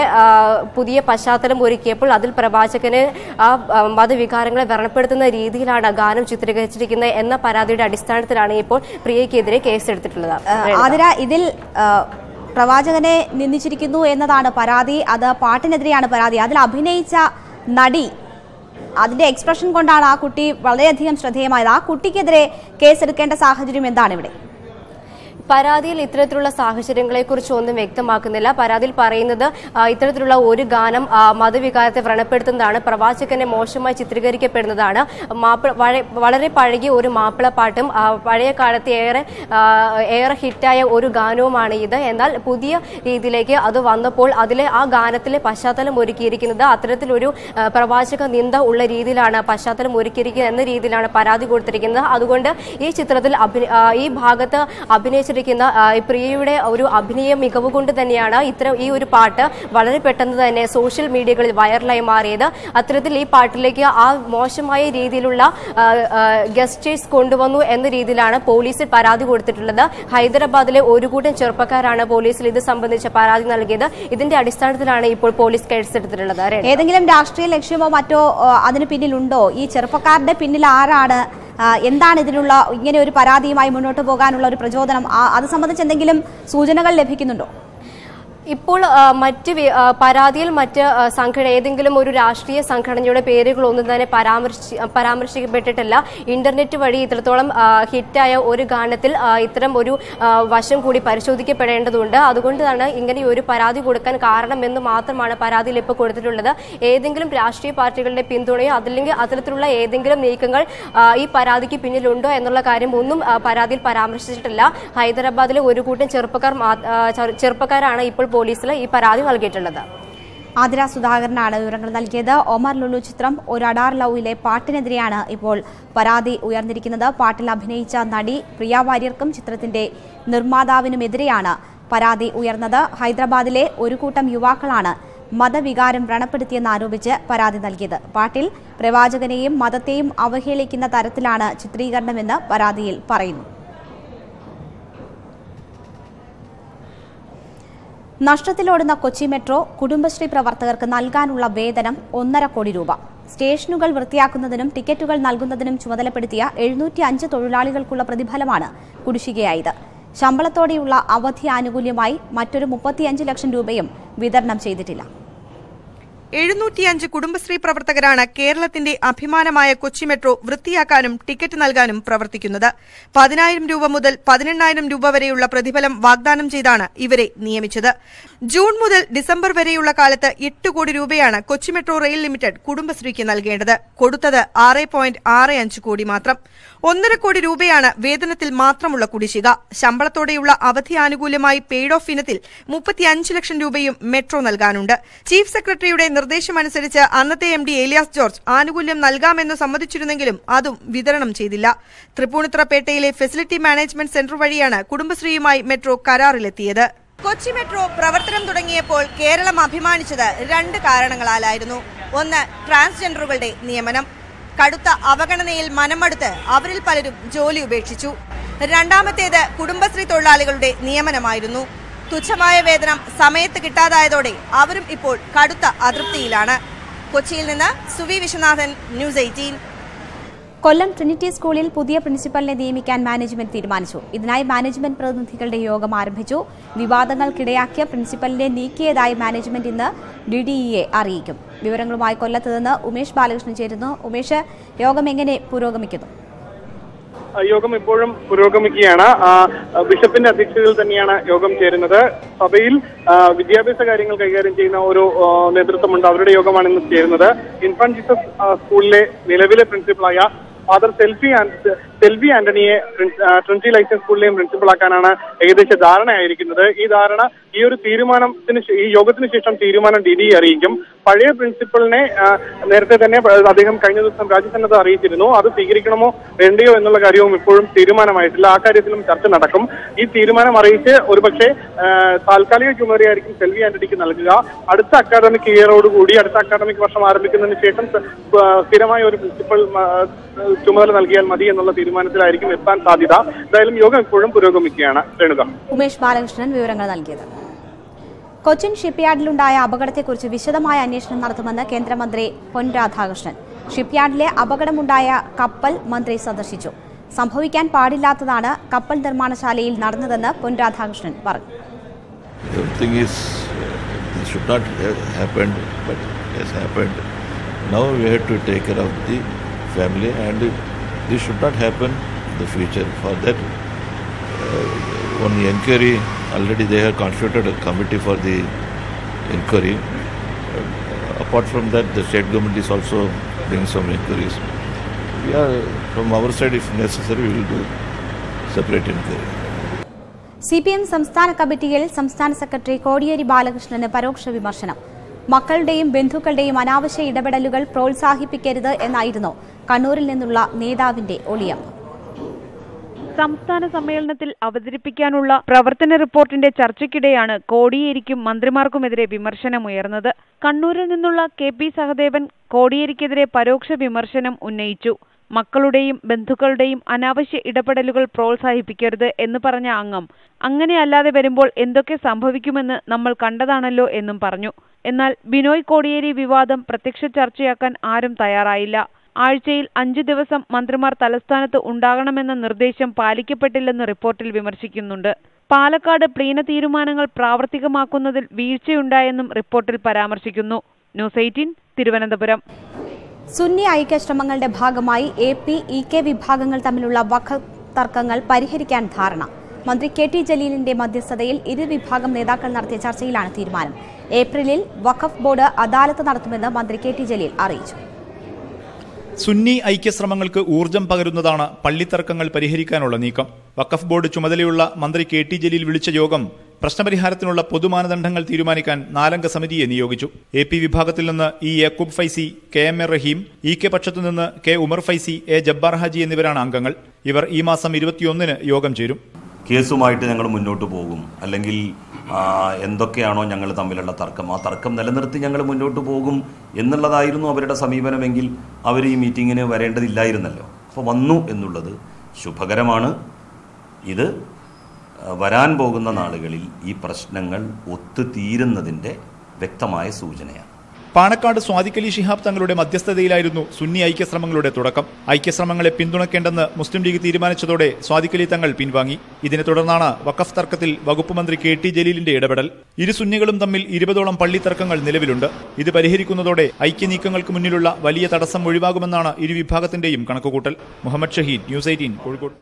പുതിയ പശ്ചാത്തലം ഒരുക്കിയപ്പോൾ അതിൽ പ്രവാചകനെ ആ മതവികാരങ്ങളെ വ്രണപ്പെടുത്തുന്ന രീതിയിലാണ് ഗാനം ചിത്രീകരിച്ചിരിക്കുന്നത് എന്ന പരാതിയുടെ അടിസ്ഥാനത്തിലാണ് ഇപ്പോൾ പ്രിയയ്ക്കെതിരെ കേസെടുത്തിട്ടുള്ളത്. ആതിര, ഇതിൽ പ്രവാചകനെ നിന്ദിച്ചിരിക്കുന്നു എന്നതാണ് പരാതി. അത് പാട്ടിനെതിരെയാണ് പരാതി. അതിൽ അഭിനയിച്ച നടി, അതിന്റെ എക്സ്പ്രഷൻ കൊണ്ടാണ് ആ കുട്ടി വളരെയധികം ശ്രദ്ധേയമായത്. ആ കുട്ടിക്കെതിരെ കേസെടുക്കേണ്ട സാഹചര്യം എന്താണ് ഇവിടെ? പരാതിയിൽ ഇത്തരത്തിലുള്ള സാഹചര്യങ്ങളെക്കുറിച്ച് ഒന്നും വ്യക്തമാക്കുന്നില്ല. പരാതിയിൽ പറയുന്നത് ഇത്തരത്തിലുള്ള ഒരു ഗാനം മതവികാരത്തെ വ്രണപ്പെടുത്തുന്നതാണ്, പ്രവാചകനെ മോശമായി ചിത്രീകരിക്കപ്പെടുന്നതാണ്, വളരെ പഴകിയ ഒരു മാപ്പിള പാട്ടും പഴയ കാലത്ത് ഏറെ ഹിറ്റായ ഒരു ഗാനവുമാണ് ഇത്. എന്നാൽ പുതിയ രീതിയിലേക്ക് അത് വന്നപ്പോൾ അതിലെ ആ ഗാനത്തിലെ പശ്ചാത്തലം ഒരുക്കിയിരിക്കുന്നത് അത്തരത്തിലൊരു പ്രവാചക നിന്ദ ഉള്ള രീതിയിലാണ് പശ്ചാത്തലം ഒരുക്കിയിരിക്കുന്നത് എന്ന രീതിയിലാണ് പരാതി കൊടുത്തിരിക്കുന്നത്. അതുകൊണ്ട് ഈ ചിത്രത്തിൽ ഈ ഭാഗത്ത് അഭിനയിച്ചിരിക്കുന്ന വന്നിരിക്കുന്ന പ്രിയയുടെ ഒരു അഭിനയ മികവ് കൊണ്ട് തന്നെയാണ് ഈ ഒരു പാട്ട് വളരെ പെട്ടെന്ന് തന്നെ സോഷ്യൽ മീഡിയകളിൽ വൈറലായി മാറിയത്. അത്തരത്തിൽ ഈ പാട്ടിലേക്ക് ആ മോശമായ രീതിയിലുള്ള ഗസ്റ്റേഴ്സ് കൊണ്ടുവന്നു എന്ന രീതിയിലാണ് പോലീസിൽ പരാതി കൊടുത്തിട്ടുള്ളത്. ഹൈദരാബാദിലെ ഒരു കൂട്ടം ചെറുപ്പക്കാരാണ് പോലീസിൽ ഇത് സംബന്ധിച്ച പരാതി നൽകിയത്. ഇതിന്റെ അടിസ്ഥാനത്തിലാണ് ഇപ്പോൾ പോലീസ് കേസെടുത്തിട്ടുള്ളത്. ഏതെങ്കിലും രാഷ്ട്രീയ ലക്ഷ്യമോ മറ്റോ അതിന് പിന്നിലുണ്ടോ? ഈ ചെറുപ്പക്കാരുടെ പിന്നിൽ ആരാണ്? എന്താണ് ഇതിനുള്ള ഇങ്ങനെ ഒരു പരാതിയുമായി മുന്നോട്ട് പോകാനുള്ള ഒരു പ്രചോദനം? അത് സംബന്ധിച്ച് എന്തെങ്കിലും സൂചനകൾ ലഭിക്കുന്നുണ്ടോ? ഇപ്പോൾ മറ്റ് പരാതിയിൽ മറ്റ് ഏതെങ്കിലും ഒരു രാഷ്ട്രീയ സംഘടനയുടെ പേരുകളൊന്നും തന്നെ പരാമർശിക്കപ്പെട്ടിട്ടില്ല. ഇന്റർനെറ്റ് വഴി ഇത്രത്തോളം ഹിറ്റായ ഒരു ഗാനത്തിൽ ഇത്തരം ഒരു വശം കൂടി പരിശോധിക്കപ്പെടേണ്ടതുണ്ട്. അതുകൊണ്ടാണ് ഇങ്ങനെ ഒരു പരാതി കൊടുക്കാൻ കാരണമെന്ന് മാത്രമാണ് പരാതിയിൽ ഇപ്പോൾ കൊടുത്തിട്ടുള്ളത്. ഏതെങ്കിലും രാഷ്ട്രീയ പാർട്ടികളുടെ പിന്തുണയോ അതല്ലെങ്കിൽ അത്തരത്തിലുള്ള ഏതെങ്കിലും നീക്കങ്ങൾ ഈ പരാതിക്ക് പിന്നിലുണ്ടോ എന്നുള്ള കാര്യം ഒന്നും പരാതിയിൽ പരാമർശിച്ചിട്ടില്ല. ഹൈദരാബാദിലെ ഒരു കൂട്ടം ചെറുപ്പക്കാരാണ് ഇപ്പോൾ പോലീസിൽ ഈ പരാതി നൽകിയിട്ടുള്ളത്. ആതിര സുധാകരനാണ് വിവരങ്ങൾ നൽകിയത്. ഒമർ ലുലു ചിത്രം ഒരു അഡാർ ലവിലെ പാട്ടിനെതിരെയാണ് ഇപ്പോൾ പരാതി ഉയർന്നിരിക്കുന്നത്. പാട്ടിൽ അഭിനയിച്ച നടി പ്രിയ വാര്യർക്കും ചിത്രത്തിന്റെ നിർമ്മാതാവിനുമെതിരെയാണ് പരാതി ഉയർന്നത്. ഹൈദരാബാദിലെ ഒരു കൂട്ടം യുവാക്കളാണ് മതവികാരം വ്രണപ്പെടുത്തിയെന്നാരോപിച്ച് പരാതി നൽകിയത്. പാട്ടിൽ പ്രവാചകനെയും മതത്തെയും അവഹേളിക്കുന്ന തരത്തിലാണ് ചിത്രീകരണമെന്ന് പരാതിയിൽ പറയുന്നു. നഷ്ടത്തിലോടുന്ന കൊച്ചി മെട്രോ കുടുംബശ്രീ പ്രവർത്തകർക്ക് നൽകാനുള്ള വേതനം 1.5 കോടി രൂപ. സ്റ്റേഷനുകൾ വൃത്തിയാക്കുന്നതിനും ടിക്കറ്റുകൾ നൽകുന്നതിനും ചുമതലപ്പെടുത്തിയ 705 തൊഴിലാളികൾക്കുള്ള പ്രതിഫലമാണ് കുടിശ്ശികയായത്. ശമ്പളത്തോടെയുള്ള അവധി ആനുകൂല്യമായി മറ്റൊരു 35 ലക്ഷം രൂപയും വിതരണം ചെയ്തിട്ടില്ല. 705 കുടുംബശ്രീ പ്രവർത്തകരാണ് കേരളത്തിന്റെ അഭിമാനമായ കൊച്ചി മെട്രോ വൃത്തിയാക്കാനും ടിക്കറ്റ് നൽകാനും പ്രവർത്തിക്കുന്നത്. 10,000 രൂപ മുതൽ 18,000 രൂപ വരെയുള്ള പ്രതിഫലം വാഗ്ദാനം ചെയ്താണ് ഇവരെ നിയമിച്ചത്. ജൂൺ മുതൽ ഡിസംബർ വരെയുള്ള കാലത്ത് 8 കോടി രൂപയാണ് കൊച്ചി മെട്രോ റെയിൽ ലിമിറ്റഡ് കുടുംബശ്രീക്ക് നൽകേണ്ടത്. കൊടുത്തത് 6.65 കോടി മാത്രം. 1.5 കോടി രൂപയാണ് വേതനത്തിൽ മാത്രമുള്ള കുടിശ്ശിക. ശമ്പളത്തോടെയുള്ള അവധി ആനുകൂല്യമായി പെയ്ഡ് ഓഫ് ഇനത്തിൽ 35 ലക്ഷം രൂപയും മെട്രോ നൽകാനുണ്ട്. ചീഫ് സെക്രട്ടറിയുടെ നിർദ്ദേശമനുസരിച്ച് അന്നത്തെ MD ഏലിയാസ് ജോർജ് ആനുകൂല്യം നൽകാമെന്ന് സമ്മതിച്ചിരുന്നെങ്കിലും അതും വിതരണം ചെയ്തില്ല. തൃപ്പൂണിത്തുറപേട്ടയിലെ ഫെസിലിറ്റി മാനേജ്മെന്റ് സെന്റർ വഴിയാണ് കുടുംബശ്രീയുമായി മെട്രോ കരാറിലെത്തിയത്. കൊച്ചി മെട്രോ പ്രവർത്തനം തുടങ്ങിയപ്പോൾ കേരളം അഭിമാനിച്ചത് 2 കാരണങ്ങളാലായിരുന്നു. ഒന്ന്, ട്രാൻസ്ജെൻഡറുകളുടെ നിയമനം. കടുത്ത അവഗണനയിൽ മനമടുത്ത് അവരിൽ പലരും ജോലി ഉപേക്ഷിച്ചു. രണ്ടാമത്തേത് കുടുംബശ്രീ തൊഴിലാളികളുടെ നിയമനമായിരുന്നു. തുച്ഛമായ വേതനം സമയത്ത് കിട്ടാതായതോടെ അവരും ഇപ്പോൾ കടുത്ത അതൃപ്തിയിലാണ്. കൊച്ചിയിൽ നിന്ന് സുവി വിശ്വനാഥൻ, ന്യൂസ് 18. കൊല്ലം ട്രിനിറ്റി സ്കൂളിൽ പുതിയ പ്രിൻസിപ്പലിനെ നിയമിക്കാൻ മാനേജ്മെന്റ് തീരുമാനിച്ചു. ഇതിനായി മാനേജ്മെന്റ് പ്രതിനിധികളുടെ യോഗം ആരംഭിച്ചു. വിവാദങ്ങൾക്കിടയാക്കിയ പ്രിൻസിപ്പലിനെ നീക്കിയതായി മാനേജ്മെന്റ് ഇന്ന് DDEയെ അറിയിക്കും. വിവരങ്ങളുമായി കൊല്ലത്ത് നിന്ന് ഉമേഷ് ബാലകൃഷ്ണൻ ചേരുന്നു. ഉമേഷ്, യോഗം എങ്ങനെ പുരോഗമിക്കുന്നു? യോഗം ഇപ്പോഴും പുരോഗമിക്കുകയാണ്. ബിഷപ്പിന്റെ അധ്യക്ഷതയിൽ തന്നെയാണ് യോഗം ചേരുന്നത്. സഭയിൽ വിദ്യാഭ്യാസ കാര്യങ്ങൾ കൈകാര്യം ചെയ്യുന്ന ഒരു നേതൃത്വമുണ്ട്. അവരുടെ യോഗമാണ് ഇന്ന് ചേരുന്നത്. ഇൻഫാന്റ് ജീസസ് സ്കൂളിലെ നിലവിലെ പ്രിൻസിപ്പളായ ഫാദർ സെൽവി ആന്റണിയെ ട്രിനിറ്റി ലൈസൻസ് സ്കൂളിലെയും പ്രിൻസിപ്പളാക്കാനാണ് ഏകദേശ ധാരണയായിരിക്കുന്നത്. ഈ യോഗത്തിന് ശേഷം തീരുമാനം DDE അറിയിക്കും. പഴയ പ്രിൻസിപ്പലിനെ നേരത്തെ തന്നെ അദ്ദേഹം കഴിഞ്ഞ ദിവസം രാജ്യസന്നദ്ധ അറിയിച്ചിരുന്നു. അത് സ്വീകരിക്കണമോ വേണ്ടയോ എന്നുള്ള കാര്യവും ഇപ്പോഴും തീരുമാനമായിട്ടില്ല. ആ കാര്യത്തിലും ചർച്ച നടക്കും. ഈ തീരുമാനം അറിയിച്ച് ഒരുപക്ഷെ താൽക്കാലിക ചുമതലയായിരിക്കും സെൽവി ആന്റണിക്ക് നൽകുക. അടുത്ത അക്കാദമിക് ഇയറോടുകൂടി അടുത്ത അക്കാദമിക് വർഷം ആരംഭിക്കുന്നതിന് ശേഷം സ്ഥിരമായ ഒരു പ്രിൻസിപ്പൽ ചുമതല നൽകിയാൽ മതി എന്നുള്ള തീരുമാനത്തിലായിരിക്കും എത്താൻ സാധ്യത. എന്തായാലും യോഗം ഇപ്പോഴും പുരോഗമിക്കുകയാണ്. രേണുക. ഉമേഷ് ബാലകൃഷ്ണൻ വിവരങ്ങൾ നൽകിയത്. കൊച്ചിൻ ഷിപ്പ്യാർഡിലുണ്ടായ അപകടത്തെക്കുറിച്ച് വിശദമായ അന്വേഷണം നടത്തുമെന്ന് കേന്ദ്രമന്ത്രി പൊൻ രാധാകൃഷ്ണൻ. ഷിപ്പ്യാർഡിലെ അപകടമുണ്ടായ കപ്പൽ മന്ത്രി സന്ദർശിച്ചു. സംഭവിക്കാൻ പാടില്ലാത്തതാണ് കപ്പൽ നിർമ്മാണശാലയിൽ നടന്നതെന്ന് പൊൻ രാധാകൃഷ്ണൻ പറഞ്ഞു. family and this should not happen in the future. For that on the inquiry already they have constituted a committee for the inquiry. Apart from that the state government is also doing some inquiries. We are from our side if necessary we will do separate inquiry. CPM സംസ്ഥാന കമ്മിറ്റിയിൽ സംസ്ഥാന secretary Kodiyeri ബാലകൃഷ്ണന് പരോക്ഷ വിമർശനം. മക്കളുടെയും ബന്ധുക്കളുടെയും അനാവശ്യ ഇടപെടലുകൾ പ്രോത്സാഹിപ്പിക്കരുത് എന്നായിരുന്നു കണ്ണൂരിൽ നിന്നുള്ള നേതാവിന്റെ ഒളിയമ്പ്. സംസ്ഥാന സമ്മേളനത്തിൽ അവതരിപ്പിക്കാനുള്ള പ്രവർത്തന റിപ്പോർട്ടിന്റെ ചർച്ചയ്ക്കിടെയാണ് കോടിയേരിക്കും മന്ത്രിമാർക്കുമെതിരെ വിമർശനമുയർന്നത്. കണ്ണൂരിൽ നിന്നുള്ള KP സഹദേവൻ കോടിയേരിക്കെതിരെ പരോക്ഷ വിമർശനം ഉന്നയിച്ചു. മക്കളുടെയും ബന്ധുക്കളുടെയും അനാവശ്യ ഇടപെടലുകൾ പ്രോത്സാഹിപ്പിക്കരുത് എന്ന് പറഞ്ഞ അംഗം അങ്ങനെയല്ലാതെ വരുമ്പോൾ എന്തൊക്കെ സംഭവിക്കുമെന്ന് നമ്മൾ കണ്ടതാണല്ലോ എന്നും പറഞ്ഞു. എന്നാൽ ബിനോയ് കോടിയേരി വിവാദം പ്രത്യക്ഷ ചർച്ചയാക്കാൻ ആരും തയ്യാറായില്ല. ആഴ്ചയിൽ 5 ദിവസം മന്ത്രിമാർ തലസ്ഥാനത്ത് ഉണ്ടാകണമെന്ന നിർദ്ദേശം പാലിക്കപ്പെട്ടില്ലെന്ന് റിപ്പോർട്ടിൽ വിമർശിക്കുന്നുണ്ട്. പാലക്കാട് പ്ലീന തീരുമാനങ്ങൾ പ്രാവർത്തികമാക്കുന്നതിൽ വീഴ്ചയുണ്ടായെന്നും റിപ്പോർട്ടിൽ പരാമർശിക്കുന്നു. ന്യൂസ് 18 തിരുവനന്തപുരം. സുന്നി ഐക്യശ്രമങ്ങളുടെ ഭാഗമായി AP, EK വിഭാഗങ്ങൾ തമ്മിലുള്ള വഖഫ് തർക്കങ്ങൾ പരിഹരിക്കാൻ ധാരണ. മന്ത്രി KT ജലീലിന്റെ മധ്യസ്ഥതയിൽ ഇരുവിഭാഗം നേതാക്കൾ നടത്തിയ ചർച്ചയിലാണ് തീരുമാനം. ഏപ്രിലിൽ വഖഫ് ബോർഡ് അദാലത്ത് നടത്തുമെന്ന് മന്ത്രി KT ജലീൽ അറിയിച്ചു. സുന്നി ഐക്യശ്രമങ്ങൾക്ക് ഊർജം പകരുന്നതാണ് പള്ളിത്തർക്കങ്ങൾ പരിഹരിക്കാനുള്ള നീക്കം. വഖഫ് ബോർഡ് ചുമതലയുള്ള മന്ത്രി KT ജലീൽ വിളിച്ച യോഗം പ്രശ്നപരിഹാരത്തിനുള്ള പൊതുമാനദണ്ഡങ്ങൾ തീരുമാനിക്കാൻ 4-അംഗ സമിതിയെ നിയോഗിച്ചു. AP വിഭാഗത്തിൽ നിന്ന് E. യാക്കൂബ് ഫൈസി, KM റഹീം, EK പക്ഷത്തു നിന്ന് K. ഉമർ ഫൈസി, A. ജബ്ബാർ ഹാജി എന്നിവരാണ് അംഗങ്ങൾ. ഇവർ ഈ മാസം 21-ന് യോഗം ചേരും. കേസുമായിട്ട് ഞങ്ങൾ മുന്നോട്ട് പോകും, അല്ലെങ്കിൽ എന്തൊക്കെയാണോ ഞങ്ങൾ തമ്മിലുള്ള തർക്കം, ആ തർക്കം നിലനിർത്തി ഞങ്ങൾ മുന്നോട്ട് പോകും എന്നുള്ളതായിരുന്നു അവരുടെ സമീപനമെങ്കിൽ അവർ ഈ മീറ്റിങ്ങിന് വരേണ്ടതില്ലായിരുന്നല്ലോ. അപ്പോൾ വന്നു എന്നുള്ളത് ശുഭകരമാണ്. ഇത് വരാൻ പോകുന്ന നാളുകളിൽ ഈ പ്രശ്നങ്ങൾ ഒത്തുതീരുന്നതിൻ്റെ വ്യക്തമായ സൂചനയാണ്. പാണക്കാട് സ്വാദിഖ് അലി ശിഹാബ് തങ്ങളുടെ മധ്യസ്ഥതയിലായിരുന്നു സുന്നി ഐക്യശ്രമങ്ങളുടെ തുടക്കം. ഐക്യശ്രമങ്ങളെ പിന്തുണയ്ക്കേണ്ടെന്ന് മുസ്ലിം ലീഗ് തീരുമാനിച്ചതോടെ സ്വാദിഖ് അലി തങ്ങൾ പിൻവാങ്ങി. ഇതിനെ തുടർന്നാണ് വഖഫ് തർക്കത്തിൽ വകുപ്പ് മന്ത്രി KT ജലീലിന്റെ ഇടപെടൽ. ഇരു സുന്നികളും തമ്മിൽ 20ഓളം പള്ളി തർക്കങ്ങൾ നിലവിലുണ്ട്. ഇത് പരിഹരിക്കുന്നതോടെ ഐക്യനീക്കങ്ങൾക്ക് മുന്നിലുള്ള വലിയ തടസ്സം ഒഴിവാകുമെന്നാണ് ഇരുവിഭാഗത്തിന്റെയും കണക്കുകൂട്ടൽ. മുഹമ്മദ് ഷഹീദ്, ന്യൂസ് 18 കോഴിക്കോട്.